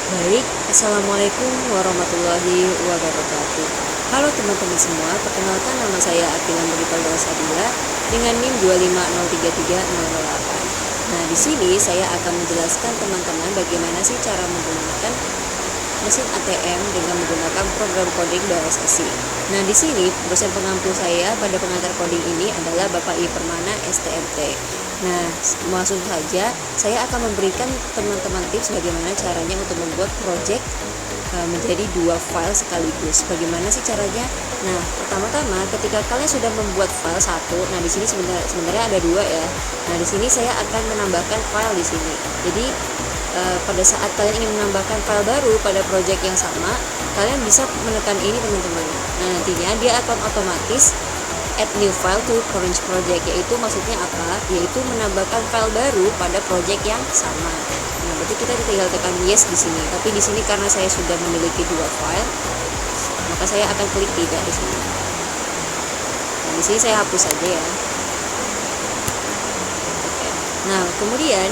Baik, Assalamualaikum warahmatullahi wabarakatuh. Halo teman-teman semua, perkenalkan nama saya Akila Muripalda Sadila dengan NIM 2503308. Nah, di sini saya akan menjelaskan teman-teman bagaimana sih cara menggunakan mesin ATM dengan menggunakan program coding bahasa C. Nah, di sini dosen pengampu saya pada pengantar coding ini adalah Bapak I Permana STMT. Nah, langsung saja saya akan memberikan teman-teman tips bagaimana caranya untuk membuat project menjadi dua file sekaligus. Bagaimana sih caranya? Nah, pertama-tama ketika kalian sudah membuat file satu, nah di sini sebenarnya ada dua ya. Nah, di sini saya akan menambahkan file di sini. Jadi pada saat kalian ingin menambahkan file baru pada project yang sama, kalian bisa menekan ini teman-teman. Nah, nantinya dia akan otomatis add new file to current project, yaitu maksudnya apa? Yaitu menambahkan file baru pada project yang sama. Nah, berarti kita tinggal tekan yes di sini. Tapi di sini karena saya sudah memiliki dua file, maka saya akan klik tidak di sini. Nah, di sini saya hapus saja ya. Oke. Nah, kemudian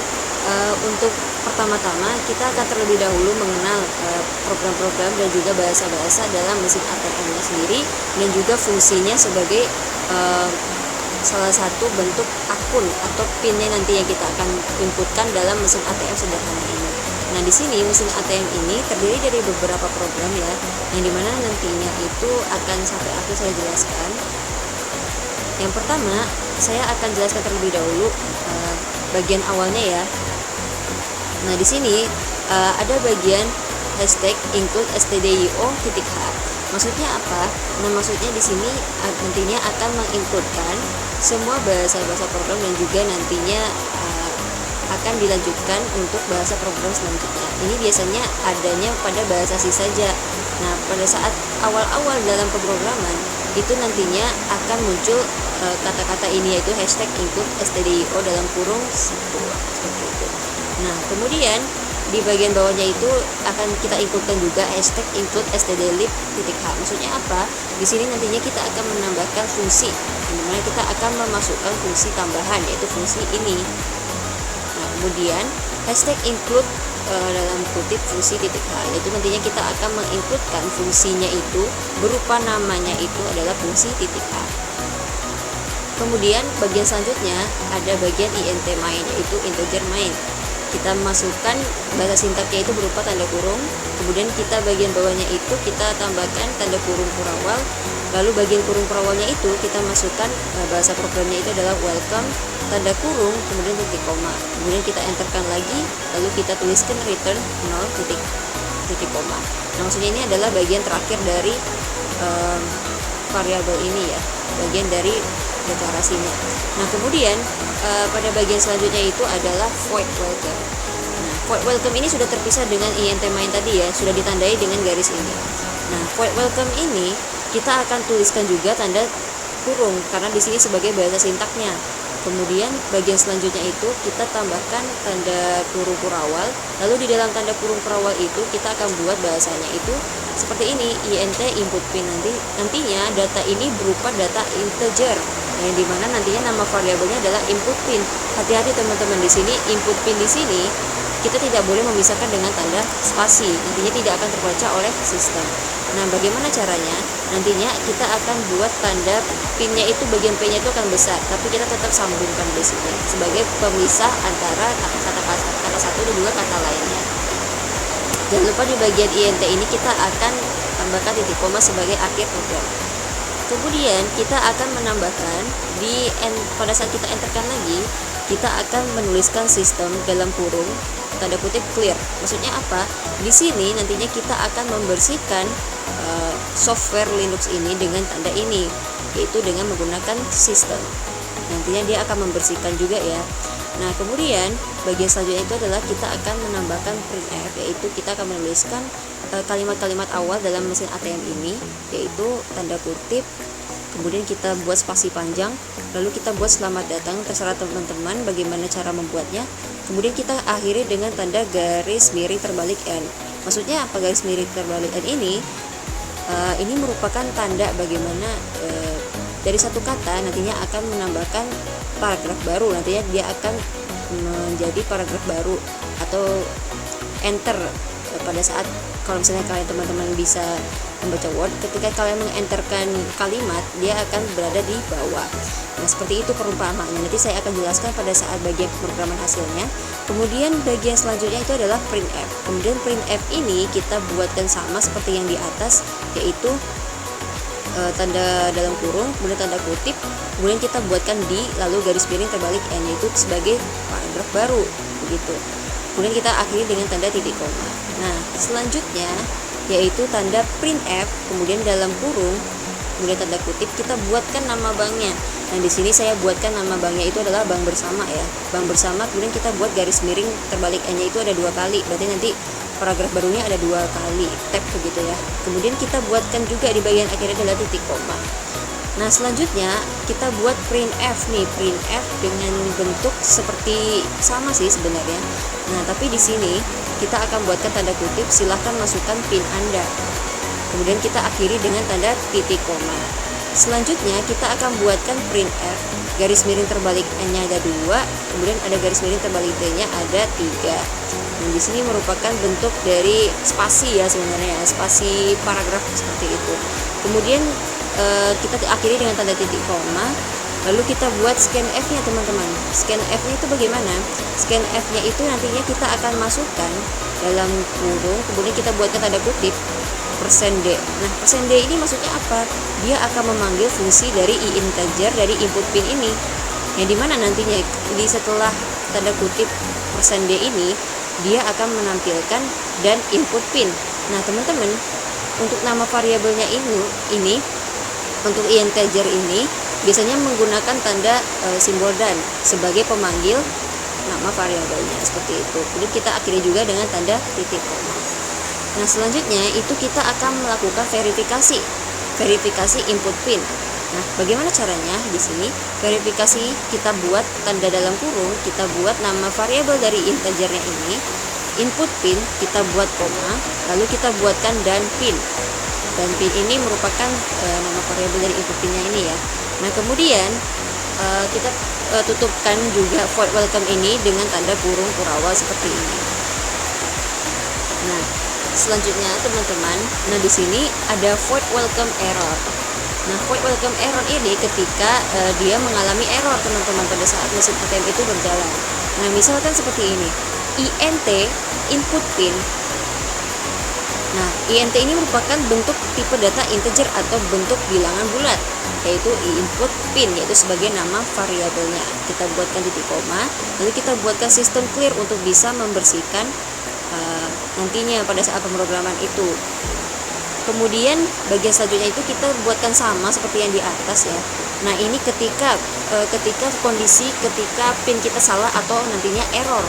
untuk pertama-tama kita akan terlebih dahulu mengenal program-program dan juga bahasa-bahasa dalam mesin ATM-nya sendiri dan juga fungsinya sebagai salah satu bentuk akun atau PIN-nya nanti yang kita akan inputkan dalam mesin ATM sederhana ini. Nah, di sini mesin ATM ini terdiri dari beberapa program ya, yang dimana nantinya itu akan sampai akhir saya jelaskan. Yang pertama, saya akan jelaskan terlebih dahulu bagian awalnya ya. Nah, di sini ada bagian hashtag include stdio.h. Maksudnya apa? Nah, maksudnya di sini nantinya akan menginputkan semua bahasa-bahasa program dan juga nantinya akan dilanjutkan untuk bahasa program selanjutnya. Ini biasanya adanya pada bahasa C saja. Nah, pada saat awal-awal dalam pemrograman itu nantinya akan muncul kata-kata ini, yaitu hashtag include stdio dalam kurung 1 seperti itu. Nah, kemudian di bagian bawahnya itu akan kita inputkan juga hashtag include stdlib.h. Maksudnya apa? Di sini nantinya kita akan menambahkan fungsi, dimana kita akan memasukkan fungsi tambahan, yaitu fungsi ini. Nah, kemudian hashtag include dalam kutip fungsi .h, yaitu nantinya kita akan menginputkan fungsinya itu berupa namanya itu adalah fungsi .h. Kemudian bagian selanjutnya ada bagian int main, yaitu integer main. Kita masukkan bahasa sintaknya itu berupa tanda kurung, kemudian kita bagian bawahnya itu kita tambahkan tanda kurung kurawal, lalu bagian kurung kurawalnya itu kita masukkan bahasa programnya itu adalah welcome, tanda kurung, kemudian titik koma, kemudian kita enterkan lagi, lalu kita tuliskan return 0 titik koma. Nah, maksudnya ini adalah bagian terakhir dari variabel ini ya, bagian dari deklarasinya. Nah, kemudian pada bagian selanjutnya itu adalah void welcome. Nah, void welcome ini sudah terpisah dengan int main tadi ya, sudah ditandai dengan garis ini. Nah, void welcome ini kita akan tuliskan juga tanda kurung karena di sini sebagai bahasa sintaknya. Kemudian bagian selanjutnya itu kita tambahkan tanda kurung kurawal, lalu di dalam tanda kurung kurawal itu kita akan buat bahasanya itu seperti ini, int input pin. Nantinya data ini berupa data integer, yang dimana nantinya nama variabelnya adalah input pin. Hati-hati teman-teman, di sini input pin di sini kita tidak boleh memisahkan dengan tanda spasi, nantinya tidak akan terbaca oleh sistem. Nah, bagaimana caranya? Nantinya kita akan buat tanda pinnya itu, bagian P-nya itu akan besar, tapi kita tetap sambungkan di sini sebagai pemisah antara kata satu dan juga kata lainnya. Jangan lupa di bagian int ini kita akan tambahkan titik koma sebagai akhir program. Kemudian kita akan menambahkan pada saat kita enterkan lagi, kita akan menuliskan sistem dalam kurung tanda kutip clear. Maksudnya apa? Di sini nantinya kita akan membersihkan software Linux ini dengan tanda ini, yaitu dengan menggunakan sistem. Nantinya dia akan membersihkan juga ya. Nah, kemudian bagian selanjutnya itu adalah kita akan menambahkan printf, yaitu kita akan menuliskan kalimat-kalimat awal dalam mesin ATM ini, yaitu tanda kutip, kemudian kita buat spasi panjang, lalu kita buat selamat datang, terserah teman-teman bagaimana cara membuatnya. Kemudian kita akhiri dengan tanda garis miring terbalik N. Maksudnya apa garis miring terbalik N ini? Ini merupakan tanda bagaimana dari satu kata nantinya akan menambahkan paragraf baru, nantinya dia akan menjadi paragraf baru atau enter pada saat kalau misalnya kalian teman-teman bisa membaca Word, ketika kalian mengenterkan kalimat dia akan berada di bawah. Nah seperti itu perumpamaannya, nanti saya akan jelaskan pada saat bagian pemrograman hasilnya. Kemudian bagian selanjutnya itu adalah printf. Kemudian printf ini kita buatkan sama seperti yang di atas, yaitu tanda dalam kurung, kemudian tanda kutip, kemudian kita buatkan di, lalu garis miring terbalik n, yaitu sebagai paragraf baru begitu. Kemudian kita akhiri dengan tanda titik koma. Nah selanjutnya yaitu tanda printf, kemudian dalam kurung, kemudian tanda kutip, kita buatkan nama banknya. Nah di sini saya buatkan nama banknya itu adalah bank bersama ya, bank bersama, kemudian kita buat garis miring terbalik n-nya itu ada 2 kali, berarti nanti paragraf barunya ada 2 kali tab begitu ya. Kemudian kita buatkan juga di bagian akhirnya adalah titik koma. Nah selanjutnya kita buat printf nih, printf dengan bentuk seperti sama sih sebenarnya. Nah tapi di sini kita akan buatkan tanda kutip, silahkan masukkan pin Anda. Kemudian kita akhiri dengan tanda titik koma. Selanjutnya kita akan buatkan printf, garis miring terbalik n-nya ada 2, kemudian ada garis miring terbalik t-nya ada 3. Dan di sini merupakan bentuk dari spasi ya sebenarnya, spasi paragraf seperti itu. Kemudian kita akhiri dengan tanda titik koma. Lalu kita buat scanf-nya teman-teman. Scanf-nya itu bagaimana? Scanf-nya itu nantinya kita akan masukkan dalam kurung, kemudian kita buatkan tanda kutip %d. Nah %d ini maksudnya apa? Dia akan memanggil fungsi dari integer dari input pin ini, yang dimana nantinya di setelah tanda kutip %d ini dia akan menampilkan dan input pin. Nah teman-teman, untuk nama variabelnya ini untuk integer ini biasanya menggunakan tanda simbol dan sebagai pemanggil nama variabelnya seperti itu. Kemudian kita akhiri juga dengan tanda titik koma. Nah selanjutnya itu kita akan melakukan verifikasi input pin. Nah bagaimana caranya? Di sini verifikasi kita buat tanda dalam kurung, kita buat nama variabel dari integernya ini, input pin kita buat koma, lalu kita buatkan dan pin. Dan pin ini merupakan nama variabel dari input pinnya ini ya. Nah kemudian kita tutupkan juga void welcome ini dengan tanda kurung kurawal seperti ini. Nah selanjutnya teman-teman, nah di sini ada void welcome error. Nah void welcome error ini ketika dia mengalami error teman-teman pada saat mesin ATM itu berjalan. Nah misalkan seperti ini, int input pin. Nah int ini merupakan bentuk tipe data integer atau bentuk bilangan bulat, yaitu input pin, yaitu sebagai nama variabelnya. Kita buatkan titik koma, lalu kita buatkan sistem clear untuk bisa membersihkan nantinya pada saat pemrograman itu. Kemudian bagian selanjutnya itu kita buatkan sama seperti yang di atas ya. Nah ini ketika kondisi ketika pin kita salah atau nantinya error,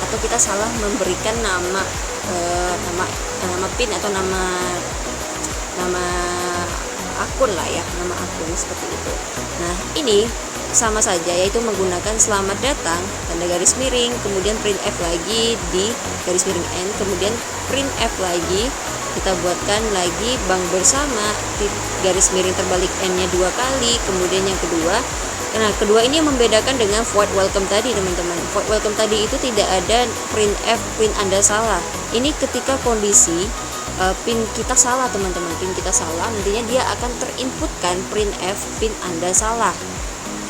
atau kita salah memberikan nama pin atau nama akun lah ya, nama akun seperti itu. Nah ini sama saja, yaitu menggunakan selamat datang tanda garis miring, kemudian printf lagi di garis miring n, kemudian printf lagi, kita buatkan lagi bank bersama garis miring terbalik n-nya 2 kali, kemudian yang kedua. Nah kedua ini yang membedakan dengan void welcome tadi teman-teman. Void welcome tadi itu tidak ada printf pin Anda salah. Ini ketika kondisi pin kita salah teman-teman, pin kita salah, nantinya dia akan terinputkan printf pin Anda salah,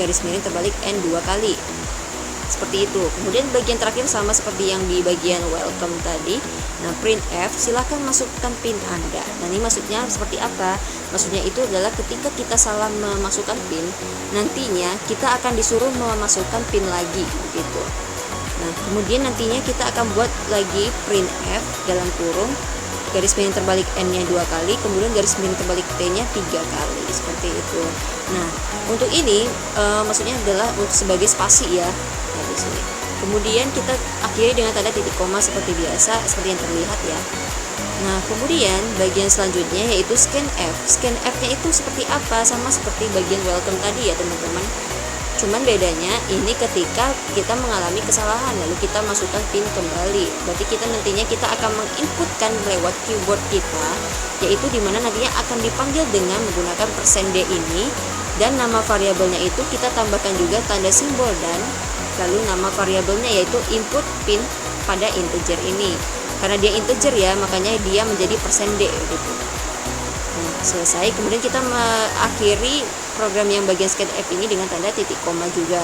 garis miring terbalik n 2 kali seperti itu. Kemudian bagian terakhir sama seperti yang di bagian welcome tadi. Nah printf silahkan masukkan pin Anda. Nah ini maksudnya seperti apa? Maksudnya itu adalah ketika kita salah memasukkan pin, nantinya kita akan disuruh memasukkan pin lagi gitu. Nah kemudian nantinya kita akan buat lagi printf dalam kurung garis miring terbalik n-nya 2 kali, kemudian garis miring terbalik t-nya 3 kali seperti itu. Nah untuk ini maksudnya adalah untuk sebagai spasi ya. Nah di sini kemudian kita akhiri dengan tanda titik koma seperti biasa, seperti yang terlihat ya. Nah kemudian bagian selanjutnya yaitu scanf. Scanf-nya itu seperti apa? Sama seperti bagian welcome tadi ya teman-teman. Cuman bedanya ini ketika kita mengalami kesalahan lalu kita masukkan pin kembali, berarti kita nantinya kita akan menginputkan lewat keyboard kita, yaitu dimana nantinya akan dipanggil dengan menggunakan %d ini, dan nama variabelnya itu kita tambahkan juga tanda simbol dan lalu nama variabelnya yaitu input pin pada integer ini. karena dia integer ya, makanya dia menjadi persen %d gitu. Nah, selesai, kemudian kita mengakhiri program yang bagian scanf ini dengan tanda titik koma juga.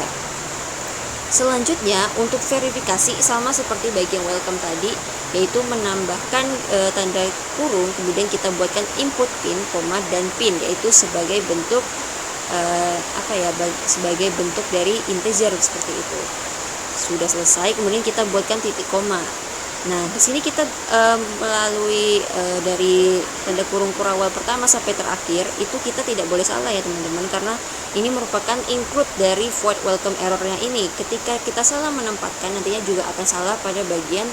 Selanjutnya untuk verifikasi sama seperti bagian welcome tadi, yaitu menambahkan tanda kurung, kemudian kita buatkan input pin, koma dan pin, yaitu sebagai bentuk sebagai bentuk dari integer seperti itu. Sudah selesai, kemudian kita buatkan titik koma. Nah, di sini kita melalui dari tanda kurung kurawal pertama sampai terakhir itu kita tidak boleh salah ya teman-teman, karena ini merupakan include dari void welcome errornya ini. Ketika kita salah menempatkan, nantinya juga akan salah pada bagian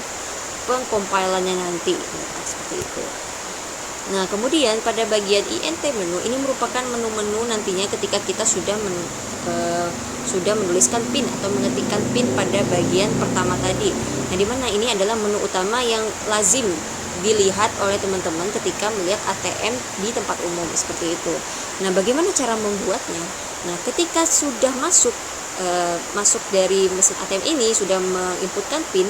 pengkompilannya nanti. Nah, seperti itu. Nah, kemudian pada bagian int menu ini merupakan menu-menu nantinya ketika kita sudah menuliskan pin atau mengetikkan pin pada bagian pertama tadi. Nah, dimana ini adalah menu utama yang lazim dilihat oleh teman-teman ketika melihat ATM di tempat umum seperti itu. Nah, bagaimana cara membuatnya? Nah, ketika sudah masuk dari mesin ATM ini, sudah menginputkan pin,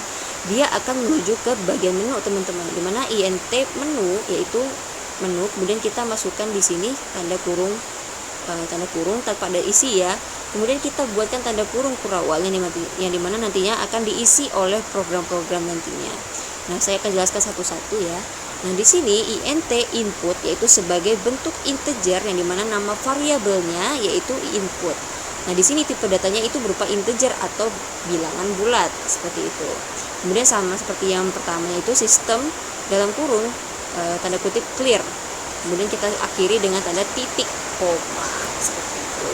dia akan menuju ke bagian menu teman-teman, dimana int menu yaitu menu, kemudian kita masukkan di sini tanda kurung tanpa ada isi ya. Kemudian kita buatkan tanda kurung kurawal yang dimana nantinya akan diisi oleh program-program nantinya. Nah, saya akan jelaskan satu-satu ya. Nah, di sini int input yaitu sebagai bentuk integer yang dimana nama variabelnya yaitu input. Nah, di sini tipe datanya itu berupa integer atau bilangan bulat seperti itu. Kemudian sama seperti yang pertama yaitu sistem dalam kurung tanda kutip clear. Kemudian kita akhiri dengan tanda titik koma seperti itu.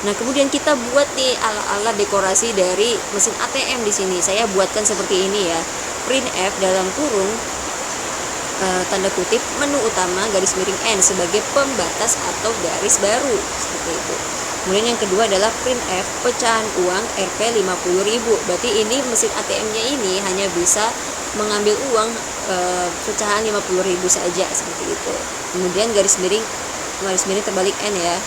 Nah, kemudian kita buat nih ala-ala dekorasi dari mesin ATM di sini. Saya buatkan seperti ini ya. Printf dalam kurung tanda kutip menu utama garis miring n sebagai pembatas atau garis baru seperti itu. Kemudian yang kedua adalah printf pecahan uang Rp 50.000. Berarti ini mesin ATM-nya ini hanya bisa mengambil uang pecahan 50.000 saja seperti itu. Kemudian garis miring terbalik n ya.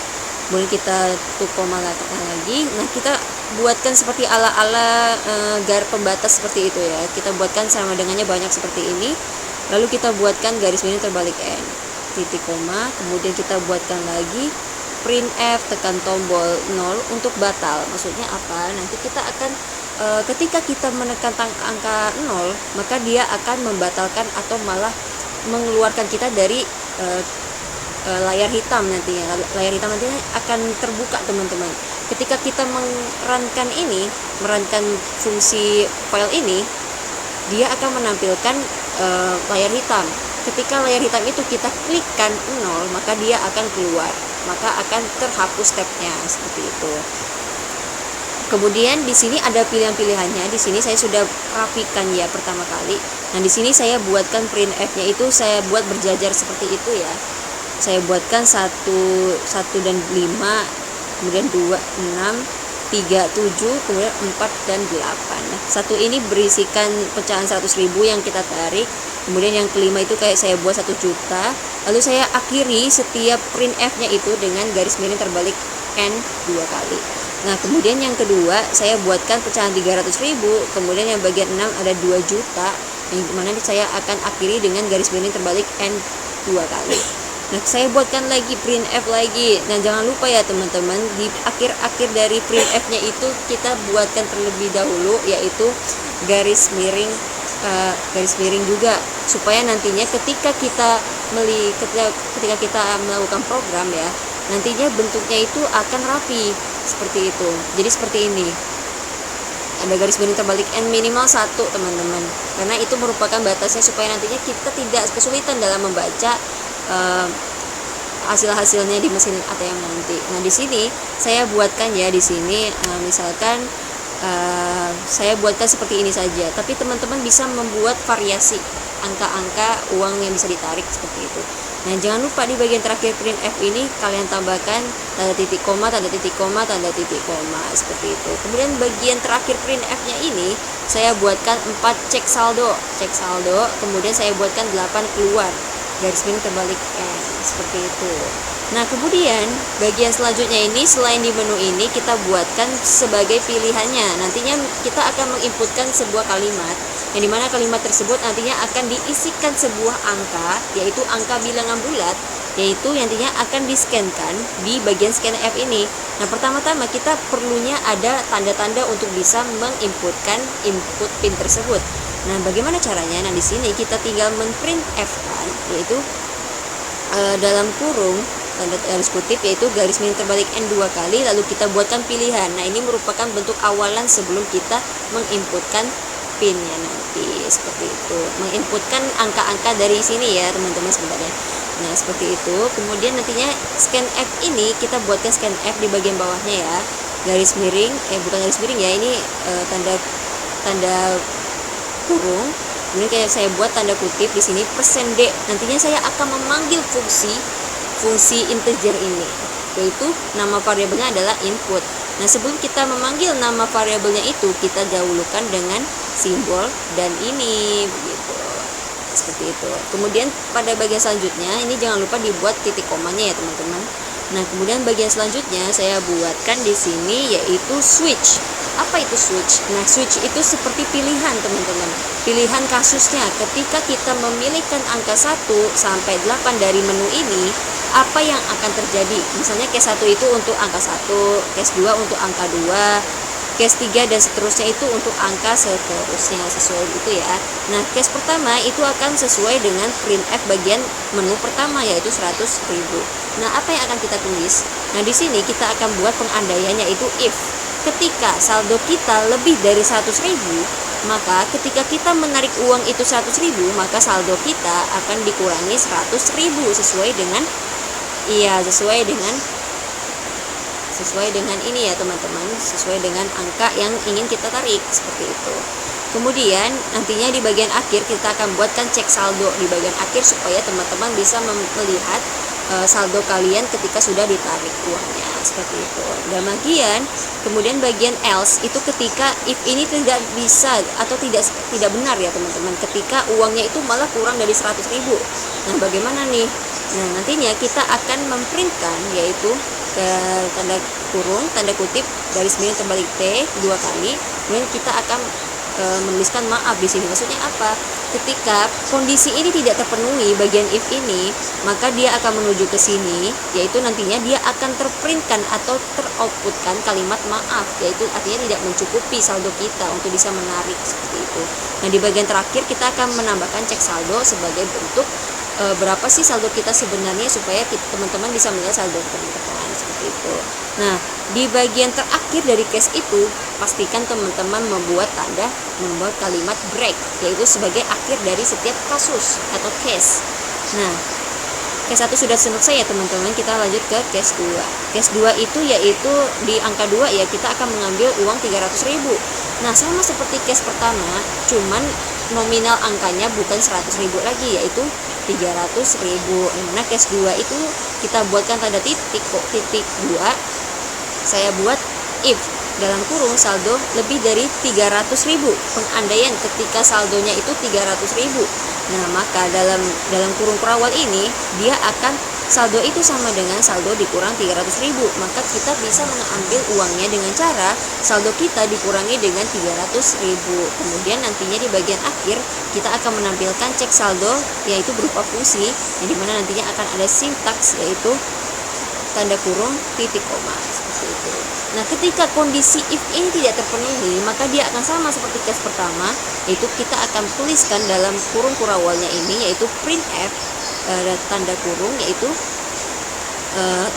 Kemudian kita tutup koma lagi. Nah, kita buatkan seperti ala-ala garis pembatas seperti itu ya. Kita buatkan sama dengannya banyak seperti ini. Lalu kita buatkan garis miring terbalik n, titik koma. Kemudian kita buatkan lagi printf tekan tombol 0 untuk batal. Maksudnya apa? Nanti kita akan ketika kita menekan angka 0, maka dia akan membatalkan atau malah mengeluarkan kita dari layar hitam nantinya. Layar hitam nantinya akan terbuka teman-teman. Ketika kita merankan fungsi file ini, dia akan menampilkan layar hitam. Ketika layar hitam itu kita klikkan 0, maka dia akan keluar, maka akan terhapus tabnya seperti itu. Kemudian di sini ada pilihan-pilihannya. Di sini saya sudah rapikan ya pertama kali. Nah, di sini saya buatkan printf-nya itu saya buat berjajar seperti itu ya. Saya buatkan 1 dan 5, kemudian 2, 6, 3, 7, kemudian 4 dan 8. Nah, satu ini berisikan pecahan 100.000 yang kita tarik. Kemudian yang kelima itu kayak saya buat 1 juta. Lalu saya akhiri setiap printf-nya itu dengan garis miring terbalik n 2 kali. Nah, kemudian yang kedua saya buatkan pecahan 300.000, kemudian yang bagian 6 ada 2 juta, yang dimana saya akan akhiri dengan garis miring terbalik n 2 kali. Nah, saya buatkan lagi printf lagi. Nah, jangan lupa ya teman-teman, di akhir-akhir dari printf-nya itu kita buatkan terlebih dahulu yaitu garis miring juga, supaya nantinya ketika kita melakukan program ya, nantinya bentuknya itu akan rapi seperti itu. Jadi seperti ini, ada garis miring terbalik n minimal 1 teman-teman, karena itu merupakan batasnya supaya nantinya kita tidak kesulitan dalam membaca hasil-hasilnya di mesin ATM nanti. Nah, di sini saya buatkan ya, di sini misalkan saya buatkan seperti ini saja, tapi teman-teman bisa membuat variasi angka-angka uang yang bisa ditarik seperti itu. Nah, jangan lupa di bagian terakhir printf ini kalian tambahkan tanda titik koma, tanda titik koma, tanda titik koma seperti itu. Kemudian bagian terakhir printf-nya ini saya buatkan 4 cek saldo, kemudian saya buatkan 8 keluar, garis miring terbalik n seperti itu. Nah, kemudian bagian selanjutnya ini selain di menu ini kita buatkan sebagai pilihannya. Nantinya kita akan menginputkan sebuah kalimat yang dimana kalimat tersebut nantinya akan diisikan sebuah angka, yaitu angka bilangan bulat, yaitu nantinya akan di-scan-kan di bagian scanf ini. Nah, pertama-tama kita perlunya ada tanda-tanda untuk bisa menginputkan input pin tersebut. Nah, bagaimana caranya? Nah, di sini kita tinggal men-printf-kan, yaitu dalam kurung tanda garis kutip, yaitu garis miring terbalik N 2 kali, lalu kita buatkan pilihan. Nah, ini merupakan bentuk awalan sebelum kita menginputkan pinnya nanti, seperti itu. Menginputkan angka-angka dari sini ya teman-teman sebenarnya. Nah, seperti itu. Kemudian nantinya scanf ini kita buatkan scanf di bagian bawahnya ya. Garis miring, bukan garis miring ya, ini tanda kurung. Kemudian kayak saya buat tanda kutip di sini %D. Nantinya saya akan memanggil fungsi integer ini, yaitu nama variabelnya adalah input. Nah, sebelum kita memanggil nama variabelnya itu, kita dahulukan dengan simbol dan ini, begitu. Seperti itu. Kemudian pada bagian selanjutnya ini jangan lupa dibuat titik komanya ya teman-teman. Nah, kemudian bagian selanjutnya saya buatkan di sini yaitu switch. Apa itu switch? Nah, switch itu seperti pilihan teman-teman. Pilihan kasusnya ketika kita memilihkan angka 1 sampai 8 dari menu ini, apa yang akan terjadi? Misalnya case 1 itu untuk angka 1, case 2 untuk angka 2, case 3 dan seterusnya itu untuk angka seterusnya, sesuai gitu ya. Nah, case pertama itu akan sesuai dengan printf bagian menu pertama, yaitu 100.000. Nah, apa yang akan kita tulis? Nah, di sini kita akan buat pengandaian, yaitu if ketika saldo kita lebih dari 100.000, maka ketika kita menarik uang itu 100.000, maka saldo kita akan dikurangi 100.000 sesuai dengan ini ya teman-teman, sesuai dengan angka yang ingin kita tarik, seperti itu. Kemudian nantinya di bagian akhir kita akan buatkan cek saldo di bagian akhir supaya teman-teman bisa melihat saldo kalian ketika sudah ditarik uangnya, seperti itu. Dan kemudian bagian else itu ketika if ini tidak bisa atau tidak benar ya teman-teman, ketika uangnya itu malah kurang dari 100.000. Nah, bagaimana nih? Nah, nantinya kita akan memprintkan yaitu tanda kurung, tanda kutip, garis miring terbalik T 2 kali. Kemudian kita akan menuliskan maaf di sini. Maksudnya apa? Ketika kondisi ini tidak terpenuhi bagian if ini, maka dia akan menuju ke sini, yaitu nantinya dia akan terprintkan atau teroutputkan kalimat maaf, yaitu artinya tidak mencukupi saldo kita untuk bisa menarik, seperti itu. Nah, di bagian terakhir kita akan menambahkan cek saldo sebagai bentuk berapa sih saldo kita sebenarnya, supaya teman-teman bisa melihat saldo teman-teman, seperti itu. Nah, di bagian terakhir dari case itu, pastikan teman-teman membuat kalimat break, yaitu sebagai akhir dari setiap kasus atau case. Nah, case 1 sudah selesai ya teman-teman, kita lanjut ke case 2. Case 2 itu yaitu di angka 2 ya, kita akan mengambil uang 300.000. Nah, sama seperti case pertama, cuman nominal angkanya bukan 100.000 lagi, yaitu 300.000. Nah, case 2 itu kita buatkan tanda titik 2. Saya buat if dalam kurung saldo lebih dari 300.000, pengandaian ketika saldonya itu 300.000. Nah, maka dalam kurung kurawal ini dia akan saldo itu sama dengan saldo dikurang 300.000, maka kita bisa mengambil uangnya dengan cara saldo kita dikurangi dengan 300.000. Kemudian nantinya di bagian akhir kita akan menampilkan cek saldo, yaitu berupa fungsi yang dimana nantinya akan ada sintaks, yaitu tanda kurung titik koma, seperti itu. Nah, ketika kondisi if ini tidak terpenuhi, maka dia akan sama seperti case pertama, yaitu kita akan tuliskan dalam kurung kurawalnya ini, yaitu printf tanda kurung, yaitu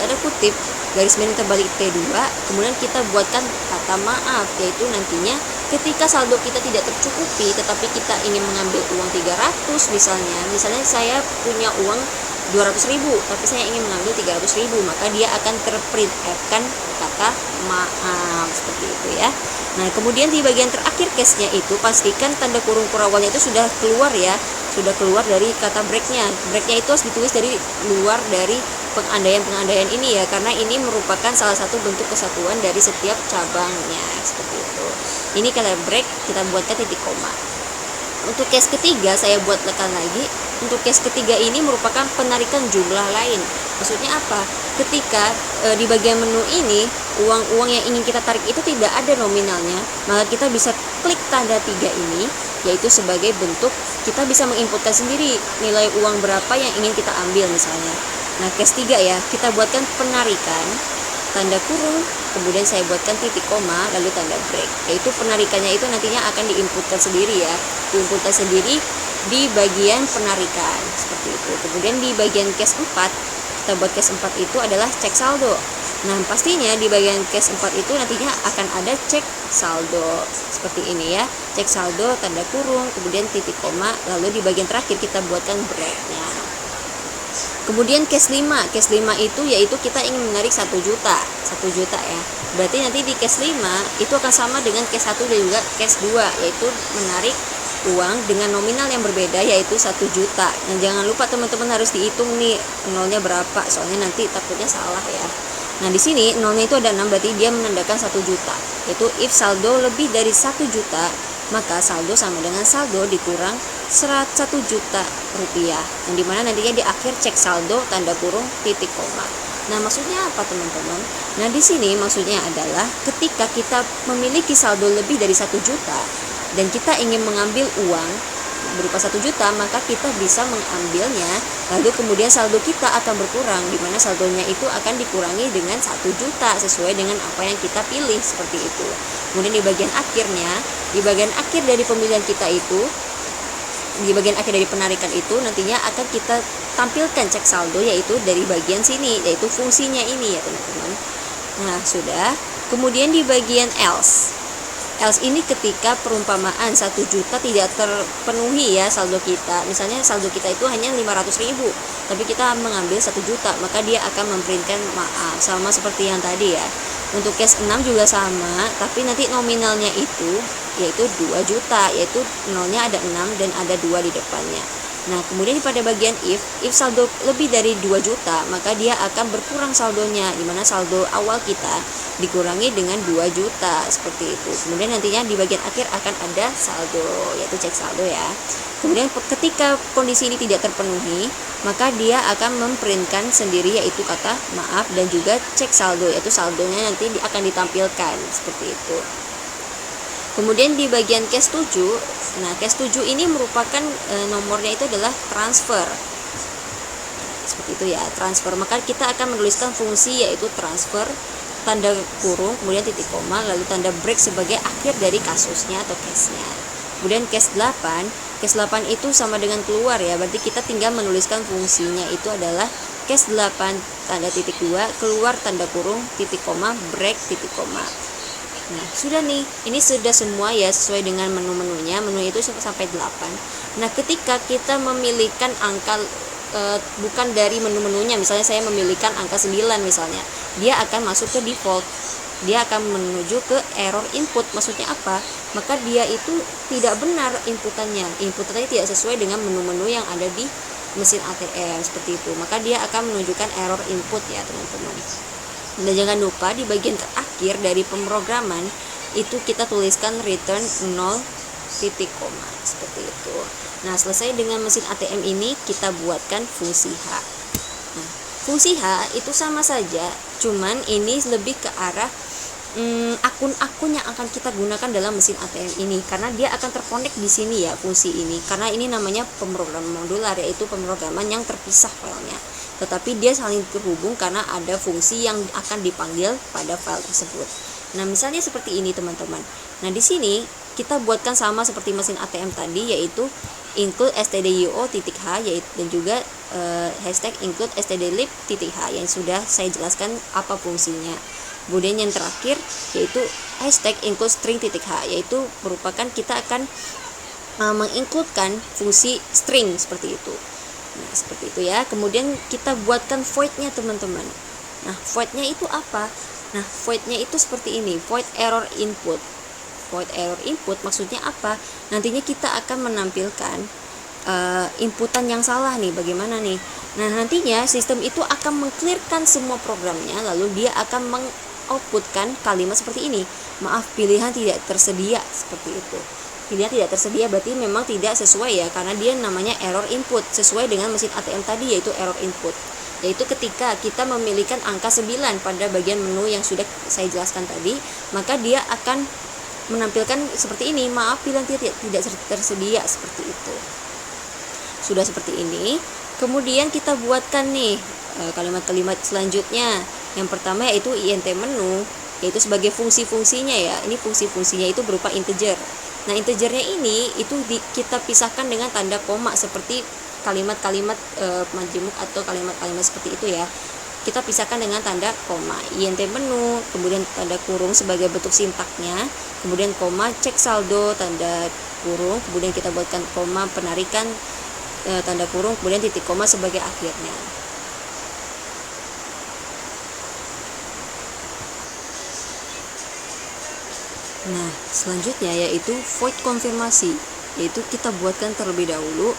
tanda kutip garis miring terbalik T2. Kemudian kita buatkan kata maaf, yaitu nantinya ketika saldo kita tidak tercukupi tetapi kita ingin mengambil uang 300 misalnya saya punya uang 200.000 tapi saya ingin mengambil 300.000, maka dia akan terprintf-kan kata maaf, seperti itu ya. Nah, kemudian di bagian terakhir case-nya itu pastikan tanda kurung kurawalnya itu sudah keluar ya, sudah keluar dari kata breaknya. Breaknya itu harus ditulis dari luar dari pengandaian ini ya, karena ini merupakan salah satu bentuk kesatuan dari setiap cabangnya, seperti itu. Ini kata break, kita buatkan titik koma. Untuk case ketiga saya buat tekan lagi. Untuk case ketiga ini merupakan penarikan jumlah lain. Maksudnya apa? Ketika di bagian menu ini uang-uang yang ingin kita tarik itu tidak ada nominalnya, maka kita bisa klik tanda 3 ini, yaitu sebagai bentuk kita bisa menginputkan sendiri nilai uang berapa yang ingin kita ambil misalnya. Nah, case 3 ya, kita buatkan penarikan, tanda kurung, kemudian saya buatkan titik koma, lalu tanda break. Yaitu penarikannya itu nantinya akan diinputkan sendiri ya, diinputkan sendiri di bagian penarikan, seperti itu. Kemudian di bagian case 4, kita buat case 4 itu adalah cek saldo. Nah, pastinya di bagian case 4 itu nantinya akan ada cek saldo seperti ini ya. Cek saldo, tanda kurung, kemudian titik koma, lalu di bagian terakhir kita buatkan breaknya. Kemudian case 5 itu yaitu kita ingin menarik 1 juta ya. Berarti nanti di case 5 itu akan sama dengan case 1 dan juga case 2, yaitu menarik uang dengan nominal yang berbeda, yaitu 1 juta. Nah, jangan lupa teman-teman harus dihitung nih nolnya berapa, soalnya nanti takutnya salah ya. Nah, di sini nolnya itu ada 6, berarti dia menandakan 1 juta. Yaitu if saldo lebih dari 1 juta, maka saldo sama dengan saldo dikurang 1 juta rupiah. Yang dimana nantinya di akhir cek saldo, tanda kurung, titik koma. Nah, maksudnya apa teman-teman? Nah, di sini maksudnya adalah ketika kita memiliki saldo lebih dari 1 juta dan kita ingin mengambil uang berupa 1 juta, maka kita bisa mengambilnya, lalu kemudian saldo kita akan berkurang, di mana saldonya itu akan dikurangi dengan 1 juta sesuai dengan apa yang kita pilih, seperti itu. Kemudian di bagian akhirnya, di bagian akhir dari pemilihan kita itu, di bagian akhir dari penarikan itu nantinya akan kita tampilkan cek saldo, yaitu dari bagian sini, yaitu fungsinya ini ya teman-teman. Nah, sudah. Kemudian di bagian else ini ketika perumpamaan 1 juta tidak terpenuhi ya saldo kita. Misalnya saldo kita itu hanya 500.000, tapi kita mengambil 1 juta, maka dia akan memprintkan maaf, sama seperti yang tadi ya. Untuk case 6 juga sama, tapi nanti nominalnya itu yaitu 2 juta, yaitu nolnya ada 6 dan ada 2 di depannya. Nah, kemudian pada bagian if saldo lebih dari 2 juta, maka dia akan berkurang saldonya, di mana saldo awal kita dikurangi dengan 2 juta, seperti itu. Kemudian nantinya di bagian akhir akan ada saldo, yaitu cek saldo ya. Kemudian ketika kondisi ini tidak terpenuhi, maka dia akan memprintkan sendiri, yaitu kata maaf dan juga cek saldo, yaitu saldonya nanti akan ditampilkan, seperti itu. Kemudian di bagian case 7, nah case 7 ini merupakan nomornya itu adalah transfer. Seperti itu ya, transfer. Maka kita akan menuliskan fungsi yaitu transfer, tanda kurung, kemudian titik koma, lalu tanda break sebagai akhir dari kasusnya atau case-nya. Kemudian case 8 itu sama dengan keluar ya, berarti kita tinggal menuliskan fungsinya itu adalah case 8 tanda titik 2, keluar tanda kurung, titik koma, break, titik koma. Nah, sudah nih, ini sudah semua ya sesuai dengan menu-menunya. Menu itu sampai 8. Nah, ketika kita memilihkan angka bukan dari menu-menunya, misalnya saya memilihkan angka 9 misalnya, dia akan masuk ke default. Dia akan menuju ke error input. Maksudnya apa? Maka dia itu tidak benar inputannya. Inputannya tidak sesuai dengan menu-menu yang ada di mesin ATM, seperti itu. Maka dia akan menunjukkan error input ya, teman-teman. Dan jangan lupa di bagian terakhir dari pemrograman itu kita tuliskan return 0 titik koma, seperti itu. Nah, selesai dengan mesin ATM ini, kita buatkan fungsi H. Nah, fungsi H itu sama saja, cuman ini lebih ke arah akun-akun yang akan kita gunakan dalam mesin ATM ini, karena dia akan terkonek di sini ya fungsi ini, karena ini namanya pemrograman modular, yaitu pemrograman yang terpisah filenya, tetapi dia saling terhubung karena ada fungsi yang akan dipanggil pada file tersebut. Nah, misalnya seperti ini teman-teman. Nah, di sini kita buatkan sama seperti mesin ATM tadi, yaitu include stdio.h dan juga hashtag include stdlib.h yang sudah saya jelaskan apa fungsinya. Kemudian yang terakhir yaitu hashtag include string.h, yaitu merupakan kita akan mengincludekan fungsi string seperti itu. Nah, seperti itu ya. Kemudian kita buatkan void-nya teman-teman. Nah, void-nya itu apa? Nah, void-nya itu seperti ini, void error input. Void error input maksudnya apa? Nantinya kita akan menampilkan inputan yang salah nih, bagaimana nih? Nah, nantinya sistem itu akan meng-clearkan semua programnya, lalu dia akan mengoutputkan kalimat seperti ini. Maaf, pilihan tidak tersedia, seperti itu. Pilihan tidak tersedia berarti memang tidak sesuai ya, karena dia namanya error input, sesuai dengan mesin ATM tadi, yaitu error input. Yaitu ketika kita memilihkan angka 9 pada bagian menu yang sudah saya jelaskan tadi, maka dia akan menampilkan seperti ini, maaf pilihan tidak tersedia, seperti itu. Sudah seperti ini, kemudian kita buatkan nih kalimat-kalimat selanjutnya. Yang pertama yaitu int menu, yaitu sebagai fungsi-fungsinya ya. Ini fungsi-fungsinya itu berupa integer. Nah, integernya ini itu kita pisahkan dengan tanda koma seperti kalimat-kalimat majemuk atau kalimat-kalimat seperti itu ya. Kita pisahkan dengan tanda koma. Int menu, kemudian tanda kurung sebagai bentuk sintaknya, kemudian koma cek saldo tanda kurung, kemudian kita buatkan koma penarikan tanda kurung, kemudian titik koma sebagai akhirnya. Nah, selanjutnya yaitu void konfirmasi, yaitu kita buatkan terlebih dahulu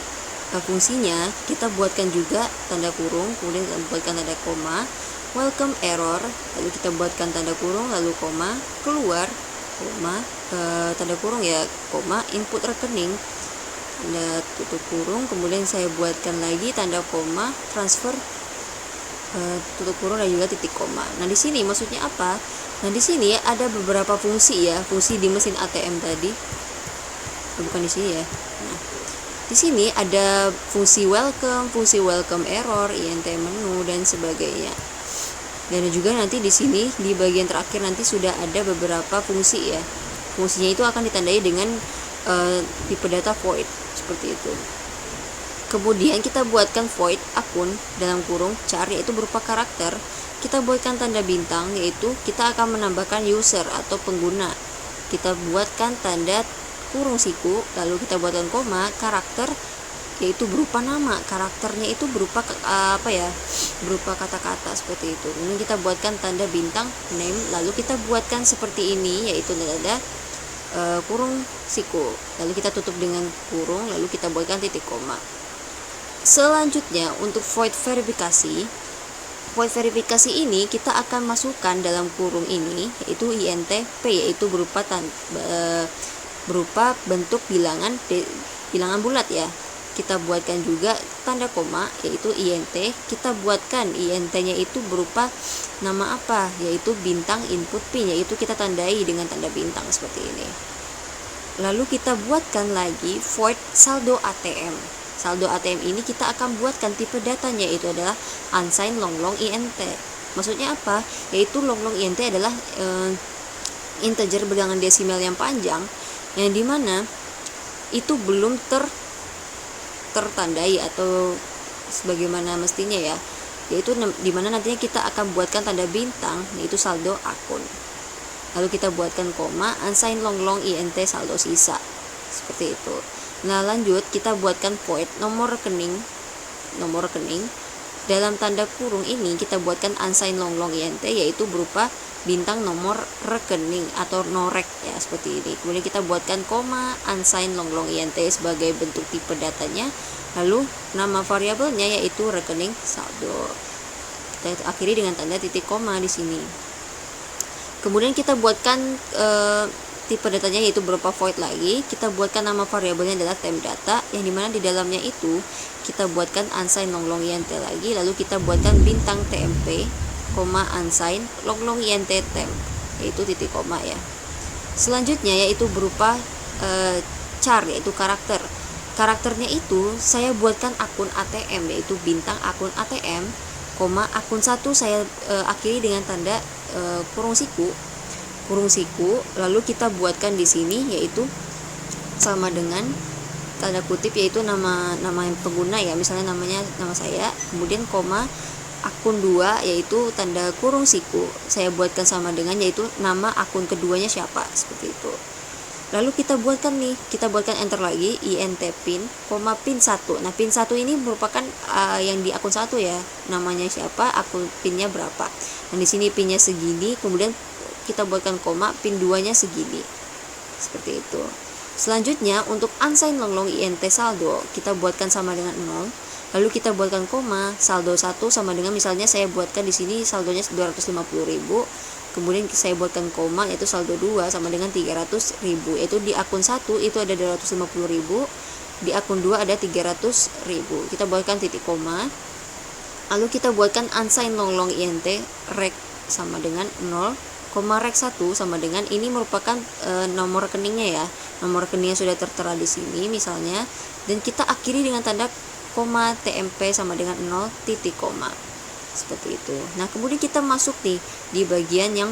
fungsinya, kita buatkan juga tanda kurung, kemudian kita buatkan tanda koma, welcome error, lalu kita buatkan tanda kurung, lalu koma, keluar, koma, tanda kurung ya, koma, input rekening, tanda tutup kurung, kemudian saya buatkan lagi tanda koma, transfer, tutup kurung dan juga titik koma. Nah, di sini maksudnya apa? Nah, di sini ada beberapa fungsi ya, fungsi di mesin ATM tadi, bukan di sini ya. Nah, di sini ada fungsi welcome error, int menu dan sebagainya. Dan juga nanti di sini di bagian terakhir nanti sudah ada beberapa fungsi ya. Fungsinya itu akan ditandai dengan tipe data void seperti itu. Kemudian kita buatkan void akun dalam kurung char, yaitu berupa karakter. Kita buatkan tanda bintang, yaitu kita akan menambahkan user atau pengguna. Kita buatkan tanda kurung siku, lalu kita buatkan koma, karakter yaitu berupa nama, karakternya itu berupa berupa kata-kata seperti itu. Kemudian kita buatkan tanda bintang name, lalu kita buatkan seperti ini, yaitu tanda kurung siku, lalu kita tutup dengan kurung, lalu kita buatkan titik koma. Selanjutnya untuk void verifikasi ini kita akan masukkan dalam kurung ini, yaitu int p, yaitu berupa bentuk bilangan bulat ya. Kita buatkan juga tanda koma, yaitu int. Kita buatkan int-nya itu berupa nama apa, yaitu bintang input pin, yaitu kita tandai dengan tanda bintang seperti ini. Lalu kita buatkan lagi void saldo ATM. Saldo ATM ini kita akan buatkan tipe datanya, itu adalah unsigned long int. Maksudnya apa? Yaitu long int adalah integer bilangan desimal yang panjang, yang dimana itu belum tertandai atau sebagaimana mestinya ya, yaitu dimana nantinya kita akan buatkan tanda bintang, yaitu saldo akun, lalu kita buatkan koma, unsigned long int saldo sisa seperti itu. Nah, lanjut kita buatkan void nomor rekening. Dalam tanda kurung ini kita buatkan unsigned long int, yaitu berupa bintang nomor rekening atau norek ya, seperti ini. Kemudian kita buatkan koma, unsigned long int sebagai bentuk tipe datanya, lalu nama variabelnya yaitu rekening saldo. Kita akhiri dengan tanda titik koma di sini. Kemudian kita buatkan tipe datanya yaitu berupa void lagi. Kita buatkan nama variabelnya adalah temp data, yang dimana di dalamnya itu kita buatkan unsigned long int lagi, lalu kita buatkan bintang tmp, unsigned long int temp, yaitu titik koma ya. Selanjutnya yaitu berupa char, yaitu karakternya itu saya buatkan akun ATM, yaitu bintang akun ATM, akun 1 saya akhiri dengan tanda kurung siku, lalu kita buatkan di sini yaitu sama dengan tanda kutip, yaitu nama pengguna ya, misalnya nama saya, kemudian koma akun 2 yaitu tanda kurung siku saya buatkan sama dengan yaitu nama akun keduanya siapa, seperti itu. Lalu kita buatkan enter lagi int pin, pin 1. Nah, pin 1 ini merupakan yang di akun 1 ya, namanya siapa, akun pinnya berapa. Nah, di sini pinnya segini, kemudian kita buatkan koma, pin 2-nya segini. Seperti itu. Selanjutnya untuk unsigned long int saldo kita buatkan sama dengan 0. Lalu kita buatkan koma, saldo 1 sama dengan, misalnya saya buatkan di sini saldonya 250.000. Kemudian saya buatkan koma, yaitu saldo 2 sama dengan 300.000. Yaitu di akun 1 itu ada 250.000, di akun 2 ada 300.000. Kita buatkan titik koma. Lalu kita buatkan unsigned long int rek sama dengan 0. rek 1 sama dengan ini merupakan nomor rekeningnya ya. Nomor rekeningnya sudah tertera di sini misalnya, dan kita akhiri dengan tanda koma TMP sama dengan 0 titik koma. Seperti itu. Nah, kemudian kita masuk nih di bagian yang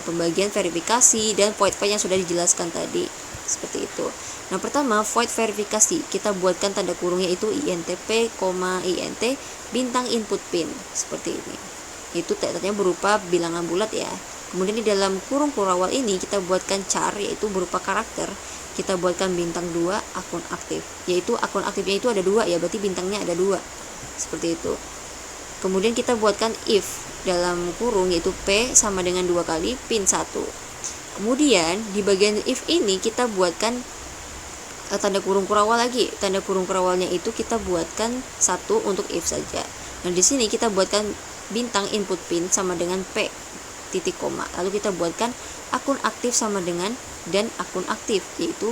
pembagian verifikasi dan void-void yang sudah dijelaskan tadi. Seperti itu. Nah, pertama void verifikasi, kita buatkan tanda kurungnya itu INTP, INT bintang input pin seperti ini. Itu tandanya berupa bilangan bulat ya. Kemudian di dalam kurung kurawal ini kita buatkan char, yaitu berupa karakter. Kita buatkan bintang 2 akun aktif, yaitu akun aktifnya itu ada 2 ya, berarti bintangnya ada 2. Seperti itu. Kemudian kita buatkan if dalam kurung, yaitu P sama dengan 2 kali pin 1. Kemudian di bagian if ini kita buatkan tanda kurung kurawal lagi. Tanda kurung kurawalnya itu kita buatkan 1 untuk if saja. Nah, di sini kita buatkan bintang input pin sama dengan P titik koma. Lalu kita buatkan akun aktif sama dengan dan akun aktif, yaitu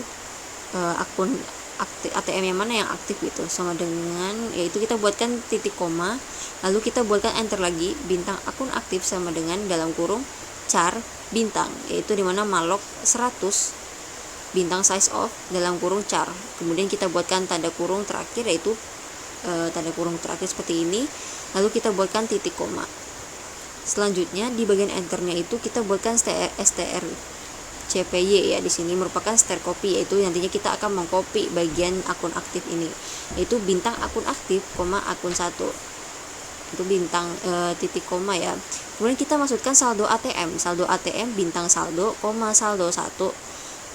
akun aktif ATM yang mana yang aktif gitu, sama dengan, yaitu kita buatkan titik koma, lalu kita buatkan enter lagi bintang akun aktif sama dengan dalam kurung char bintang, yaitu dimana malloc 100 bintang size of dalam kurung char. Kemudian kita buatkan tanda kurung terakhir, yaitu tanda kurung terakhir seperti ini, lalu kita buatkan titik koma. Selanjutnya di bagian enternya itu kita buatkan str CPY ya, di sini merupakan star copy, yaitu nantinya kita akan mengcopy bagian akun aktif ini, yaitu bintang akun aktif, akun 1. Itu bintang titik koma ya. Kemudian kita masukkan saldo ATM bintang saldo, saldo 1.